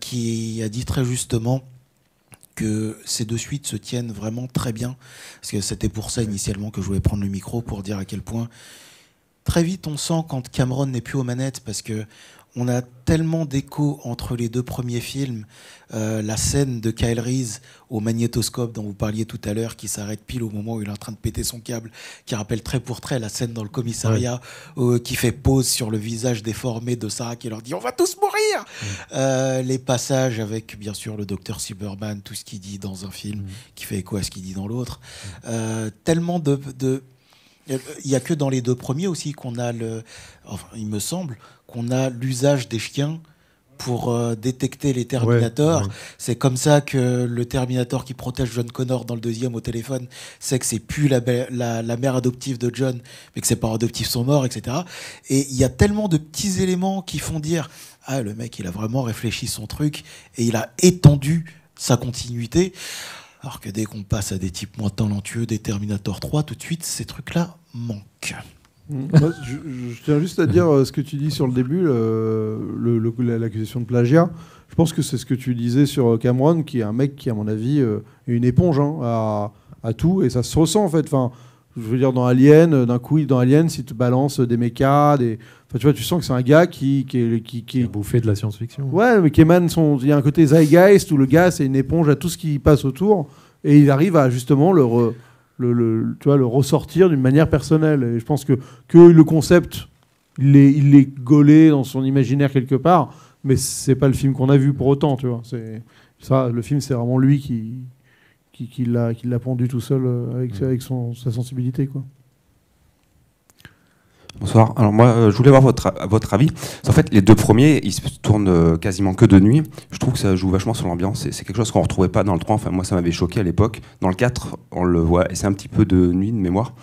qui a dit très justement que ces deux suites se tiennent vraiment très bien. Parce que c'était pour ça, initialement, que je voulais prendre le micro, pour dire à quel point... Très vite, on sent quand Cameron n'est plus aux manettes, parce que on a tellement d'échos entre les deux premiers films. La scène de Kyle Reese au magnétoscope dont vous parliez tout à l'heure, qui s'arrête pile au moment où il est en train de péter son câble, qui rappelle trait pour trait la scène dans le commissariat, qui fait pause sur le visage déformé de Sarah, qui leur dit « On va tous mourir !» Les passages avec, bien sûr, le docteur Silverman, tout ce qu'il dit dans un film, qui fait écho à ce qu'il dit dans l'autre. Tellement de... Il n'y a que dans les deux premiers aussi qu'on a il me semble, qu'on a l'usage des chiens pour détecter les Terminators. C'est comme ça que le Terminator qui protège John Connor dans le deuxième au téléphone sait que c'est plus la mère adoptive de John, mais que ses parents adoptifs sont morts, etc. Et il y a tellement de petits éléments qui font dire « Ah, le mec, il a vraiment réfléchi son truc et il a étendu sa continuité ». Alors que dès qu'on passe à des types moins talentueux, des Terminator 3, tout de suite, ces trucs-là manquent. Moi, je tiens juste à dire ce que tu dis sur le début, l'accusation de plagiat. Je pense que c'est ce que tu disais sur Cameron, qui est un mec qui, à mon avis, est une éponge à tout, et ça se ressent en fait. Enfin, je veux dire, dans Alien, d'un coup, dans Alien, si tu balances des mechas, enfin, tu vois, tu sens que c'est un gars qui a bouffé de la science-fiction. Ouais, mais qui émane il y a un côté zeitgeist où le gars, c'est une éponge à tout ce qui passe autour, et il arrive à justement le ressortir d'une manière personnelle. Et je pense que le concept, il est gaulé dans son imaginaire quelque part, mais c'est pas le film qu'on a vu pour autant, tu vois. C'est ça, le film, c'est vraiment lui qui l'a pondu tout seul avec sa sensibilité, quoi. Bonsoir. Alors moi, je voulais avoir votre avis. En fait, les deux premiers, ils se tournent quasiment que de nuit. Je trouve que ça joue vachement sur l'ambiance. C'est quelque chose qu'on ne retrouvait pas dans le 3. Enfin, moi, ça m'avait choqué à l'époque. Dans le 4, on le voit, et c'est un petit peu de nuit, de mémoire.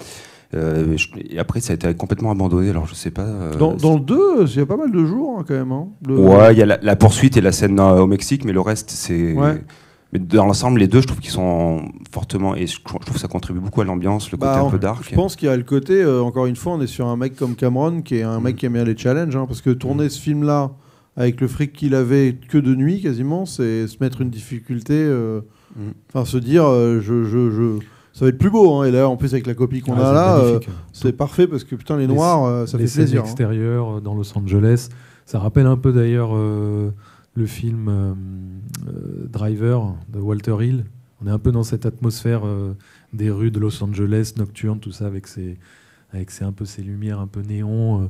Et après, ça a été complètement abandonné. Alors, je sais pas. Dans le 2, il y a pas mal de jours, hein, quand même. Hein. Ouais, il y a la poursuite et la scène au Mexique, mais le reste, c'est... Ouais. Mais dans l'ensemble, les deux, je trouve qu'ils sont fortement... Et je trouve que ça contribue beaucoup à l'ambiance, le côté un peu dark. Je pense qu'il y a le côté... encore une fois, on est sur un mec comme Cameron, qui est un mec qui aime bien les challenges. Parce que tourner ce film-là, avec le fric qu'il avait que de nuit, quasiment, c'est se mettre une difficulté... Enfin, se dire... Ça va être plus beau. Hein. Et là, en plus, avec la copie qu'on a là, c'est parfait, parce que, putain, les noirs, ça fait plaisir. Les scènes extérieures dans Los Angeles, ça rappelle un peu, d'ailleurs... le film Driver de Walter Hill. On est un peu dans cette atmosphère des rues de Los Angeles, nocturne, tout ça, avec un peu ces lumières un peu néon.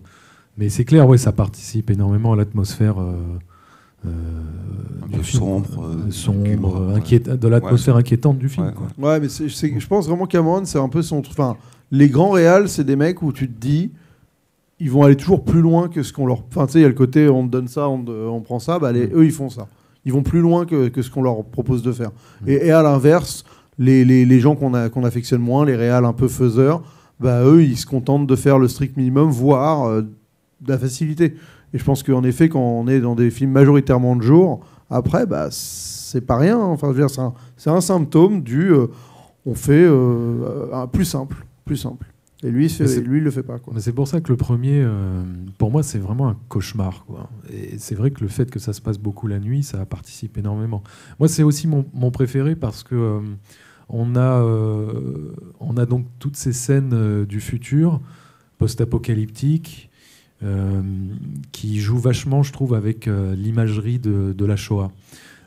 Mais c'est clair, ouais, ça participe énormément à l'atmosphère un peu sombre, de l'atmosphère inquiétante du film. Ouais, mais je pense vraiment Cameron, c'est un peu son... Enfin, les grands réals, c'est des mecs où tu te dis... Ils vont aller toujours plus loin que ce qu'on leur... Enfin, tu sais, il y a le côté, on te donne ça, on prend ça, bah, eux, ils font ça. Ils vont plus loin que ce qu'on leur propose de faire. Et à l'inverse, les gens qu'on affectionne moins, les réals un peu faiseurs, bah, eux, ils se contentent de faire le strict minimum, voire de la facilité. Et je pense qu'en effet, quand on est dans des films majoritairement de jour, après, bah, c'est pas rien. Enfin, je veux dire, c'est un symptôme du... on fait plus simple. Et lui, il le fait pas. Quoi. Mais c'est pour ça que le premier, pour moi, c'est vraiment un cauchemar. Quoi. Et c'est vrai que le fait que ça se passe beaucoup la nuit, ça participe énormément. Moi, c'est aussi mon préféré parce que, on a donc toutes ces scènes du futur, post-apocalyptique, qui jouent vachement, je trouve, avec l'imagerie de la Shoah.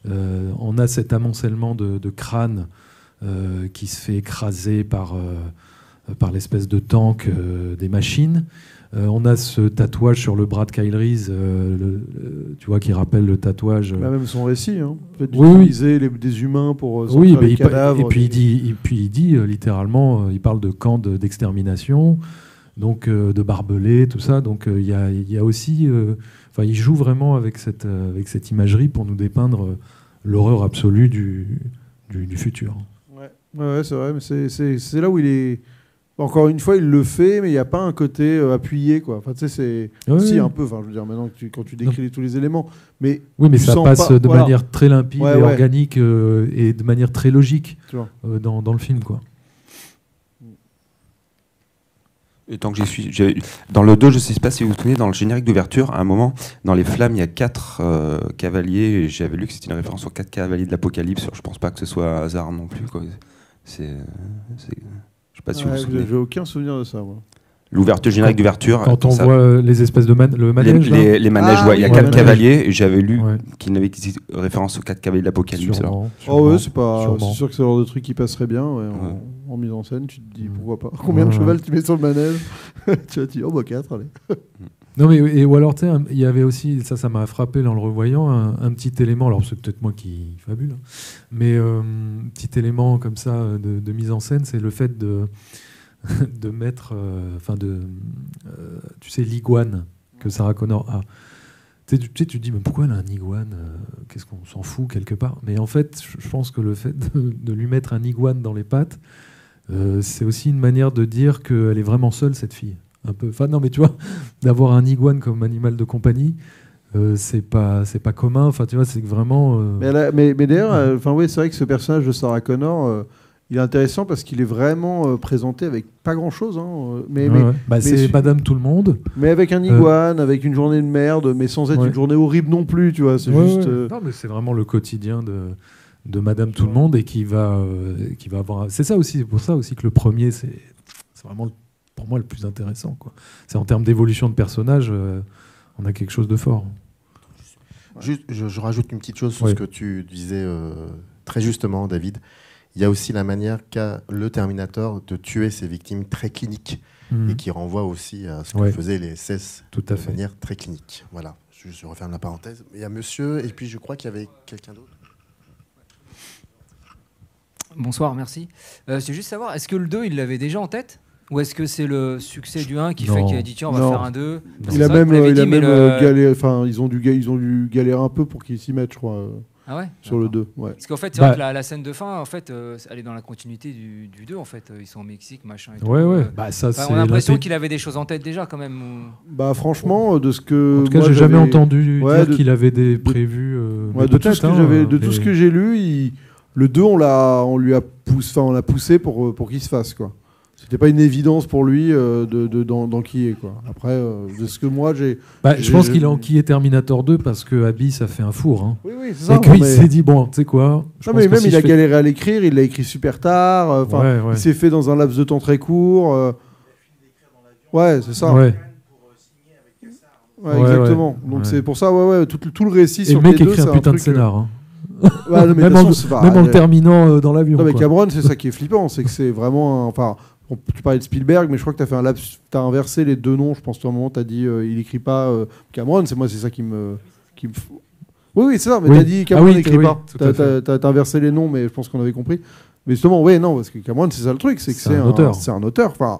On a cet amoncellement de crânes qui se fait écraser par l'espèce de tank des machines. On a ce tatouage sur le bras de Kyle Reese, tu vois, qui rappelle le tatouage. Même son récit, hein. Oui, d'utiliser des humains pour oui, sortir les cadavres. et puis il dit littéralement, il parle de camps d'extermination, donc de barbelés, tout ça. Donc il y a aussi, il joue vraiment avec cette imagerie pour nous dépeindre l'horreur absolue du futur. Ouais, c'est vrai, mais c'est là où il est. Encore une fois, il le fait, mais il n'y a pas un côté appuyé, quoi. Enfin, tu sais, c'est aussi un peu. Enfin, je veux dire, maintenant quand tu décris tous les éléments, mais oui, mais ça passe de manière très limpide et organique organique et de manière très logique dans le film, quoi. Et tant que j'y suis, dans le 2, je ne sais pas si vous vous souvenez, dans le générique d'ouverture, à un moment, dans les flammes, il y a 4 cavaliers. Et j'avais lu que c'était une référence aux 4 cavaliers de l'Apocalypse. Je ne pense pas que ce soit un hasard non plus, quoi. Je ne sais pas si vous vous souvenez. J'ai aucun souvenir de ça, moi. L'ouverture, générique d'ouverture. Quand on voit les espèces de le manège. Les manèges, il y a 4 cavaliers. Et j'avais lu Ouais. qu'il n'avait référence aux 4 cavaliers de l'Apocalypse. Sûrement. Oh ouais, c'est sûr que c'est le genre de truc qui passerait bien en mise en scène. Tu te dis pourquoi pas. Combien de cheval tu mets sur le manège? Tu vas te dire, oh bah 4, allez. Non, mais ou alors, tu sais, il y avait aussi, ça m'a frappé en le revoyant, un petit élément, alors c'est peut-être moi qui fabule, hein, mais petit élément comme ça de mise en scène, c'est le fait de mettre, tu sais, l'iguane que Sarah Connor a. Tu te dis, mais pourquoi elle a un iguane? Qu'est-ce qu'on s'en fout quelque part? Mais en fait, je pense que le fait de lui mettre un iguane dans les pattes, c'est aussi une manière de dire qu'elle est vraiment seule, cette fille. Un peu. Enfin, non, mais tu vois, d'avoir un iguane comme animal de compagnie, c'est pas commun. Enfin, tu vois, c'est vraiment. Mais d'ailleurs, c'est vrai que ce personnage de Sarah Connor, il est intéressant parce qu'il est vraiment présenté avec pas grand-chose. Hein, c'est Madame Tout-le-Monde. Mais avec un iguane, avec une journée de merde, mais sans être une journée horrible non plus, tu vois. C'est juste. Non, mais c'est vraiment le quotidien de Madame Tout-le-Monde et qui va avoir. C'est ça aussi, c'est pour ça aussi que le premier, c'est vraiment pour moi le plus intéressant, quoi. C'est en termes d'évolution de personnage, on a quelque chose de fort. Juste, je rajoute une petite chose sur ce que tu disais très justement, David. Il y a aussi la manière qu'a le Terminator de tuer ses victimes très cliniques et qui renvoie aussi à ce que faisaient les SS de manière très clinique. Voilà, je referme la parenthèse. Il y a monsieur, et puis je crois qu'il y avait quelqu'un d'autre. Bonsoir, merci. C'est juste savoir, est-ce que le 2, il l'avait déjà en tête? Ou est-ce que c'est le succès du 1 qui fait qu'il a dit tiens, on va faire un 2? Il a même galéré, enfin, ils ont dû galérer un peu pour qu'ils s'y mettent, je crois. Ah ouais, sur le 2. Ouais. Parce qu'en fait, c'est vrai que la scène de fin, en fait, elle est dans la continuité du 2. En fait, ils sont au Mexique, machin. Et tout. On a l'impression qu'il avait des choses en tête déjà, quand même. Bah franchement, de ce que. En tout cas, j'ai jamais entendu dire qu'il avait des prévus. De tout ce que j'ai lu, le 2, on l'a poussé pour qu'il se fasse, quoi. C'était pas une évidence pour lui d'enquiller, quoi. Après, de ce que moi j'ai. Je pense qu'il a enquillé Terminator 2 parce que Abyss a fait un four. Hein. Oui, c'est ça. Et qu'il s'est dit, bon, tu sais quoi. Non, mais même il a galéré à l'écrire, il l'a écrit super tard. Il s'est fait dans un laps de temps très court. Ouais, c'est ça. Ouais. Exactement. Donc c'est pour ça, tout le récit sur les deux. Et le mec écrit un putain de scénar. Hein. Même en le terminant dans l'avion. Non, mais Cameron, c'est ça qui est flippant, c'est que c'est vraiment. Tu parlais de Spielberg, mais je crois que tu as inversé les deux noms. Je pense qu'à un moment, tu as dit il écrit pas Cameron. C'est ça qui me. Oui, c'est ça. Mais tu as dit Cameron n'écrit pas. Tu as inversé les noms, mais je pense qu'on avait compris. Mais justement, non, parce que Cameron, c'est ça le truc, c'est que c'est un auteur. C'est un auteur. Enfin,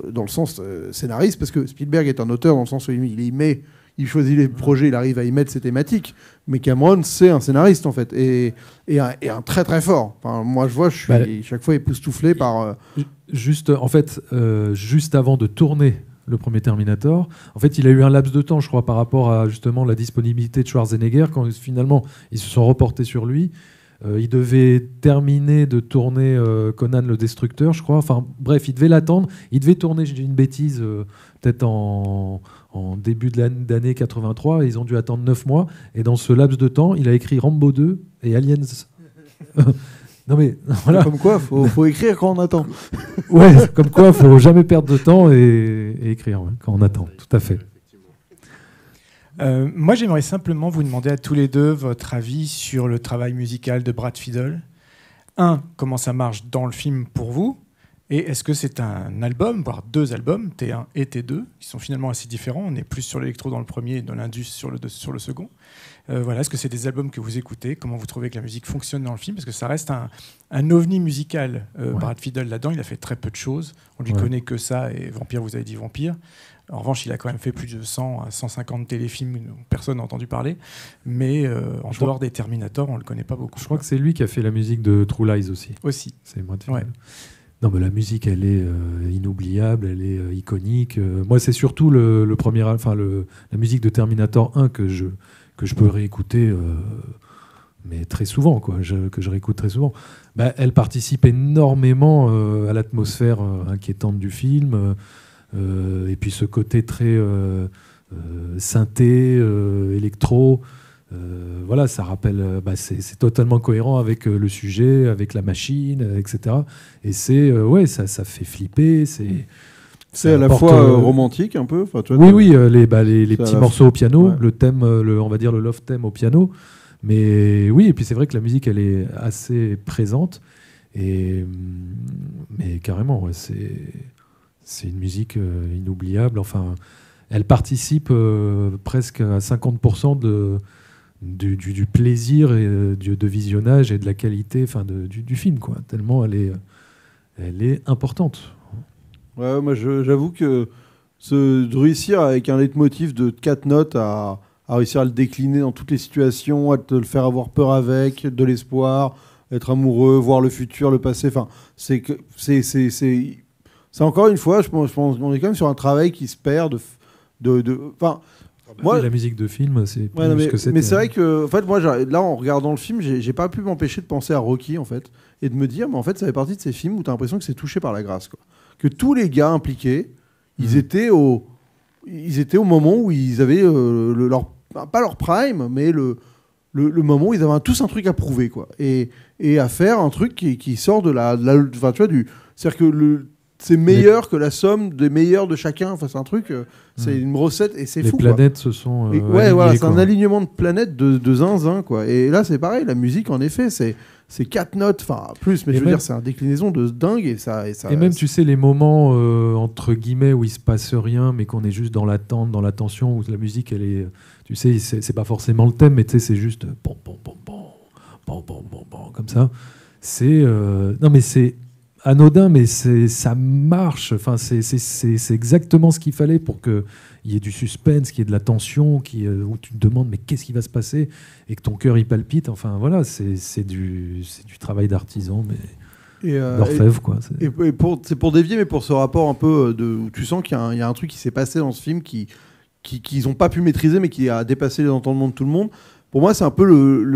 dans le sens scénariste, parce que Spielberg est un auteur dans le sens où il choisit les projets, il arrive à y mettre ses thématiques. Mais Cameron, c'est un scénariste, en fait. Et un très, très fort. Enfin, moi, je suis chaque fois époustouflé par... Juste avant de tourner le premier Terminator, en fait, il a eu un laps de temps, je crois, par rapport à justement la disponibilité de Schwarzenegger, quand finalement, ils se sont reportés sur lui. Il devait terminer de tourner Conan le Destructeur, je crois. Enfin, bref, il devait l'attendre. Il devait tourner, j'ai dit une bêtise, peut-être en début d'année 83. Ils ont dû attendre 9 mois. Et dans ce laps de temps, il a écrit Rambo 2 et Aliens. Non mais voilà. Comme quoi, faut écrire quand on attend. Ouais, comme quoi, faut jamais perdre de temps et écrire quand on attend. Tout à fait. Moi, j'aimerais simplement vous demander à tous les deux votre avis sur le travail musical de Brad Fiedel. Comment ça marche dans le film pour vous? Et est-ce que c'est un album, voire 2 albums, T1 et T2, qui sont finalement assez différents? On est plus sur l'électro dans le premier et de l'indus sur le second. Voilà, est-ce que c'est des albums que vous écoutez? Comment vous trouvez que la musique fonctionne dans le film? Parce que ça reste un ovni musical. Brad Fiedel, là-dedans, il a fait très peu de choses. On lui connaît que ça, et Vampire, vous avez dit Vampire. En revanche, il a quand même fait plus de 100 à 150 téléfilms dont personne n'a entendu parler. Mais en dehors des Terminator, on ne le connaît pas beaucoup. Je crois que c'est lui qui a fait la musique de True Lies aussi. C'est Brad Fiedel. Non, mais la musique, elle est inoubliable, elle est iconique. Moi, c'est surtout le premier, la musique de Terminator 1 que je peux réécouter, mais très souvent, que je réécoute très souvent. Elle participe énormément à l'atmosphère inquiétante du film, et puis ce côté très synthé, électro. Voilà, ça rappelle, c'est totalement cohérent avec le sujet, avec la machine, etc. Et ça fait flipper. C'est à la fois romantique un peu. Oui, les petits morceaux au piano, le thème, on va dire le love theme au piano. Mais oui, et puis c'est vrai que la musique, elle est assez présente. Mais carrément, c'est une musique inoubliable. Enfin, elle participe presque à 50% du plaisir et de visionnage et de la qualité du film, tellement elle est importante. Ouais, moi j'avoue que de réussir avec un leitmotiv de 4 notes à réussir à le décliner dans toutes les situations, à te le faire avoir peur avec, de l'espoir, être amoureux, voir le futur, le passé, c'est encore une fois, je pense qu'on est quand même sur un travail qui se perd moi, la musique de film, c'est plus que c'était. Mais c'est vrai que, en fait, moi, là, en regardant le film, j'ai pas pu m'empêcher de penser à Rocky, en fait, et de me dire, mais en fait, ça fait partie de ces films où tu as l'impression que c'est touché par la grâce, que tous les gars impliqués, ils étaient au moment où ils avaient pas leur prime, mais le moment où ils avaient tous un truc à prouver, et à faire un truc qui sort de c'est-à-dire que c'est meilleur que la somme des meilleurs de chacun. Enfin, c'est un truc, c'est une recette et c'est fou. Les planètes se sont c'est un alignement de planètes de zinzin, Et là, c'est pareil, la musique, en effet, c'est 4 notes, plus, mais je veux dire, c'est une déclinaison de dingue et même, tu sais, les moments entre guillemets où il se passe rien, mais qu'on est juste dans l'attente, dans la tension, où la musique, elle est, tu sais, c'est pas forcément le thème, mais tu sais, c'est juste bon, comme ça. Non, mais c'est anodin, mais ça marche. Enfin, c'est exactement ce qu'il fallait pour qu'il y ait du suspense, qu'il y ait de la tension, où tu te demandes mais qu'est-ce qui va se passer et que ton cœur y palpite. Enfin voilà, c'est du travail d'artisan, mais d'orfèvre, c'est pour dévier, mais pour ce rapport un peu où tu sens qu'il y a un truc qui s'est passé dans ce film qu'ils n'ont pas pu maîtriser, mais qui a dépassé les entendements de tout le monde. Pour moi, c'est un peu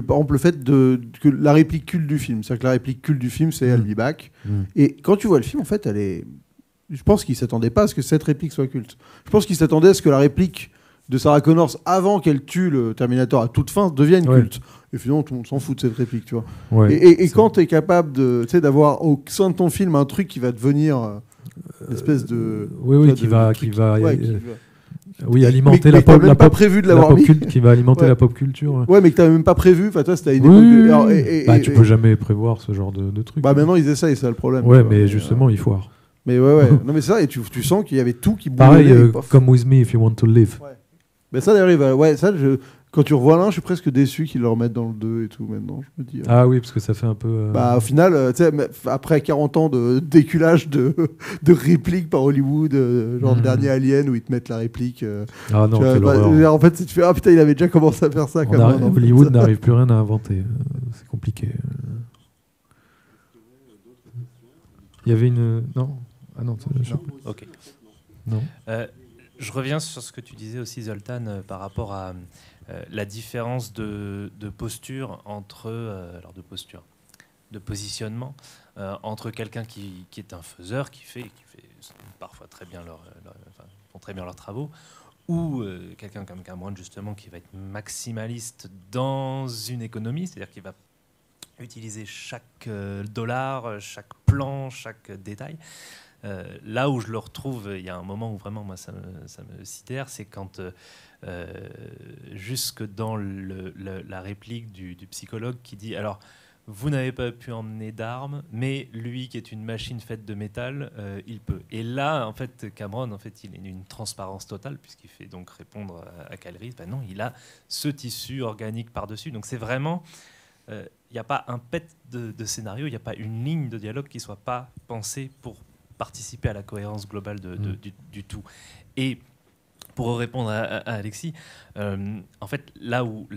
par exemple, le fait que la réplique culte du film. C'est-à-dire que la réplique culte du film, c'est I'll be back. Et quand tu vois le film, en fait, je pense qu'ils ne s'attendaient pas à ce que cette réplique soit culte. Je pense qu'ils s'attendaient à ce que la réplique de Sarah Connor, avant qu'elle tue le Terminator à toute fin, devienne culte. Et finalement, tout le monde s'en fout de cette réplique, tu vois. Ouais, et quand tu es capable d'avoir au sein de ton film un truc qui va devenir une espèce de... alimenter la pop culture, qui va alimenter la pop culture. Ouais, mais que t'avais même pas prévu. Enfin, toi, c'était une époque tu peux jamais prévoir ce genre de truc. Maintenant, ils essayent, c'est ça le problème. Ouais, mais justement, il foire. Mais ouais. Non, mais c'est ça, et tu sens qu'il y avait tout qui bouillonnait. Pareil, Come With Me If You Want To Live. Ouais. Mais ça, d'ailleurs, quand tu revois l'un, je suis presque déçu qu'ils le remettent dans le 2 et tout maintenant. Je me dis, Ah oui, parce que ça fait un peu... au final, après 40 ans de déculage de répliques par Hollywood, genre le dernier Alien où ils te mettent la réplique. Ah non, quelle horreur. En fait, tu fais, putain, il avait déjà commencé à faire ça. Hollywood n'arrive plus rien à inventer. C'est compliqué. Il y avait une... Non. Ah non, ok. Non. Je reviens sur ce que tu disais aussi, Zoltan, par rapport à la différence de posture de positionnement entre quelqu'un qui est un faiseur, qui fait parfois très bien font très bien leurs travaux, ou quelqu'un comme Cameron justement qui va être maximaliste dans une économie, c'est-à-dire qui va utiliser chaque dollar, chaque plan, chaque détail. Là où je le retrouve, il y a un moment où vraiment moi ça me sidère, c'est quand jusque dans la réplique du psychologue qui dit alors vous n'avez pas pu emmener d'armes, mais lui qui est une machine faite de métal, il peut. Et là en fait Cameron en fait il a une transparence totale puisqu'il fait donc répondre à Kyle Reese, ben non il a ce tissu organique par-dessus, donc c'est vraiment il n'y a pas un pet de scénario, il n'y a pas une ligne de dialogue qui ne soit pas pensée pour participer à la cohérence globale du tout. Et pour répondre à Alexis, en fait, là où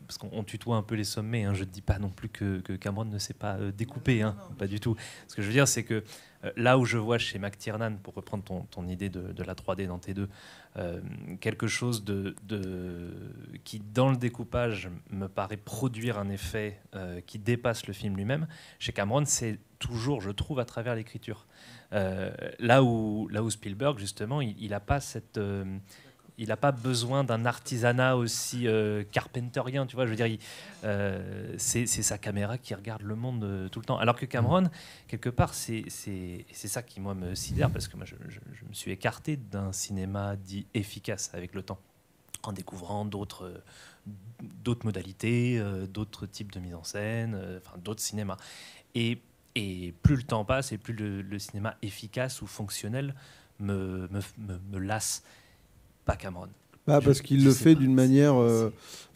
parce qu'on tutoie un peu les sommets, hein, je ne dis pas non plus que Cameron ne sait pas découper, hein, pas du tout. Ce que je veux dire, c'est que là où je vois chez McTiernan, pour reprendre ton idée de la 3D dans T2, quelque chose qui, dans le découpage, me paraît produire un effet qui dépasse le film lui-même, chez Cameron, c'est toujours, je trouve, à travers l'écriture. Là où Spielberg, justement, il n'a pas il n'a pas besoin d'un artisanat aussi carpenterien, tu vois. Je veux dire, c'est sa caméra qui regarde le monde tout le temps. Alors que Cameron, quelque part, c'est ça qui moi me sidère, parce que moi, je me suis écarté d'un cinéma dit efficace avec le temps, en découvrant d'autres modalités, d'autres types de mise en scène, enfin d'autres cinémas. Et plus le temps passe, et plus le cinéma efficace ou fonctionnel me lasse. Pas Cameron. Parce qu'il le fait d'une manière...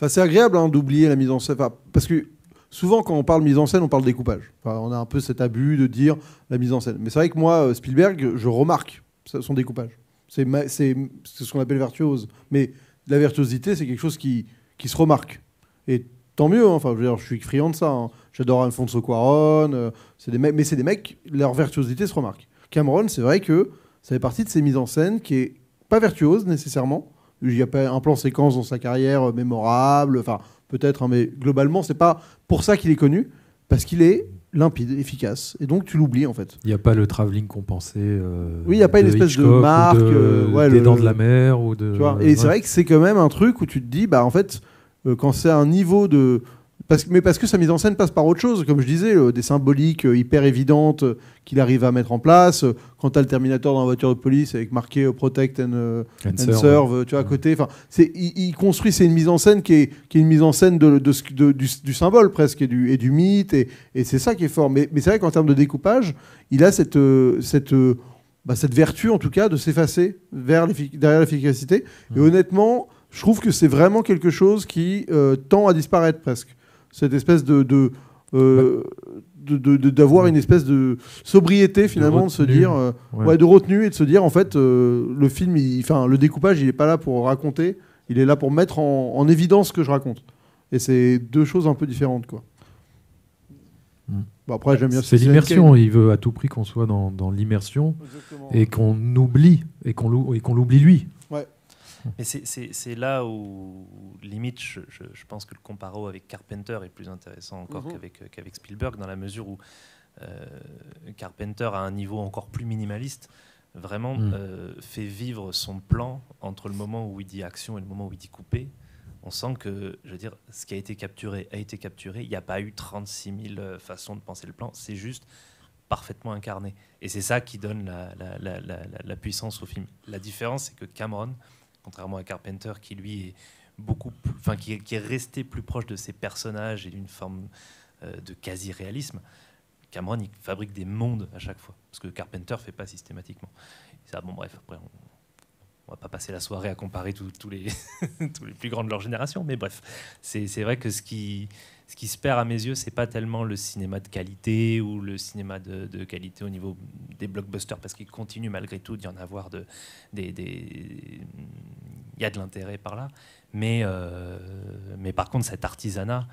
c'est agréable hein, d'oublier la mise en scène. Parce que souvent, quand on parle mise en scène, on parle découpage. On a un peu cet abus de dire la mise en scène. Mais c'est vrai que moi, Spielberg, je remarque son découpage. C'est ce qu'on appelle virtuose. Mais la virtuosité, c'est quelque chose qui se remarque. Et tant mieux. Hein. Enfin, je suis friand de ça. Hein. J'adore Alfonso Cuarón. Mais c'est des mecs, leur virtuosité se remarque. Cameron, c'est vrai que ça fait partie de ces mises en scène qui est pas virtuose nécessairement. Il n'y a pas un plan séquence dans sa carrière mémorable. Enfin, peut-être, hein, mais globalement, c'est pas pour ça qu'il est connu, parce qu'il est limpide, efficace. Et donc, tu l'oublies, en fait. Il n'y a pas le travelling compensé. Oui, il n'y a pas une espèce de marque. Des Dents de la Mer. Ou de, tu vois, et c'est vrai que c'est quand même un truc où tu te dis, en fait, quand c'est un niveau de... parce que sa mise en scène passe par autre chose, comme je disais, des symboliques hyper évidentes qu'il arrive à mettre en place. Quand tu as le Terminator dans la voiture de police avec marqué Protect and Serve, tu vois, à côté. Il construit, c'est une mise en scène qui est une mise en scène du symbole presque et du mythe, et c'est ça qui est fort. Mais c'est vrai qu'en termes de découpage, il a cette vertu en tout cas de s'effacer derrière l'efficacité. Et honnêtement, je trouve que c'est vraiment quelque chose qui tend à disparaître presque. Cette espèce d'avoir une espèce de sobriété finalement, de se dire de retenue, et de se dire en fait le film, le découpage, il est pas là pour raconter, il est là pour mettre en évidence ce que je raconte. Et c'est deux choses un peu différentes, quoi. Après, j'aime bien. C'est l'immersion. Il veut à tout prix qu'on soit dans l'immersion. Exactement. Et qu'on oublie et qu'on l'oublie lui. Ouais. Mais c'est là où, limite, je pense que le comparo avec Carpenter est plus intéressant encore qu'avec Spielberg, dans la mesure où Carpenter, à un niveau encore plus minimaliste, vraiment fait vivre son plan entre le moment où il dit action et le moment où il dit couper. On sent que, je veux dire, ce qui a été capturé a été capturé. Il n'y a pas eu 36 000 façons de penser le plan. C'est juste parfaitement incarné. Et c'est ça qui donne la puissance au film. La différence, c'est que Cameron, contrairement à Carpenter, qui lui est beaucoup plus, qui est resté plus proche de ses personnages et d'une forme de quasi-réalisme, Cameron, il fabrique des mondes à chaque fois, parce que Carpenter fait pas systématiquement. Et ça, bon, bref, après, on va pas passer la soirée à comparer tous les plus grands de leur génération, mais bref, c'est vrai que ce qui se perd à mes yeux, c'est pas tellement le cinéma de qualité ou le cinéma de qualité au niveau des blockbusters, parce qu'il continue malgré tout d'y en avoir il y a de l'intérêt par là, mais par contre cet artisanat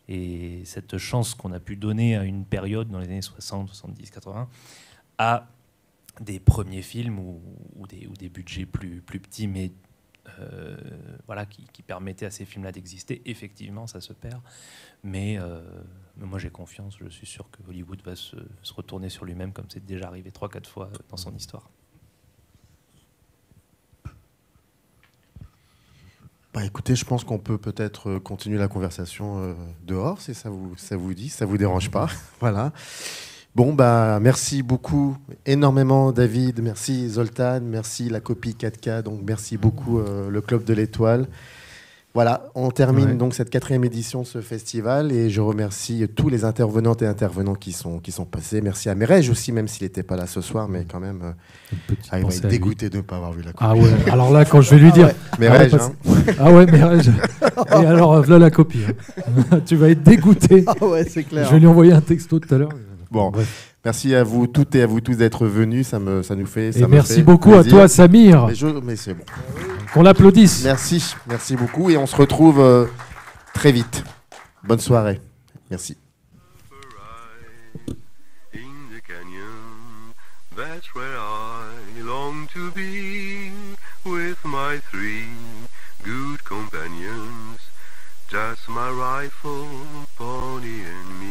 et cette chance qu'on a pu donner à une période dans les années 60, 70, 80 à des premiers films ou des budgets plus petits, mais qui permettaient à ces films-là d'exister. Effectivement, ça se perd. Mais moi, j'ai confiance. Je suis sûr que Hollywood va se retourner sur lui-même, comme c'est déjà arrivé 3-4 fois dans son histoire. Bah écoutez, je pense qu'on peut peut-être continuer la conversation dehors, si ça vous dit, ça vous dérange pas. Voilà. Bon, bah merci beaucoup, énormément David, merci Zoltan, merci la copie 4K, donc merci beaucoup le Club de l'Étoile. Voilà, on termine donc cette 4e édition de ce festival et je remercie tous les intervenantes et intervenants qui sont passés. Merci à Merej aussi, même s'il n'était pas là ce soir, mais quand même, il va être dégoûté de ne pas avoir vu la copie. Ah ouais, alors là, quand je vais lui dire... Merej, ah ouais, Merej. Et alors, voilà la copie. Hein. Tu vas être dégoûté. Ah ouais, c'est clair. Je vais lui envoyer un texto tout à l'heure. Bon, bref. Merci à vous toutes et à vous tous d'être venus, ça nous fait plaisir. Et merci beaucoup à toi, Samir. Mais c'est bon. Qu'on l'applaudisse. Merci beaucoup et on se retrouve très vite. Bonne soirée. Merci. That's where I long to be with my 3 good companions, just my rifle, pony and me.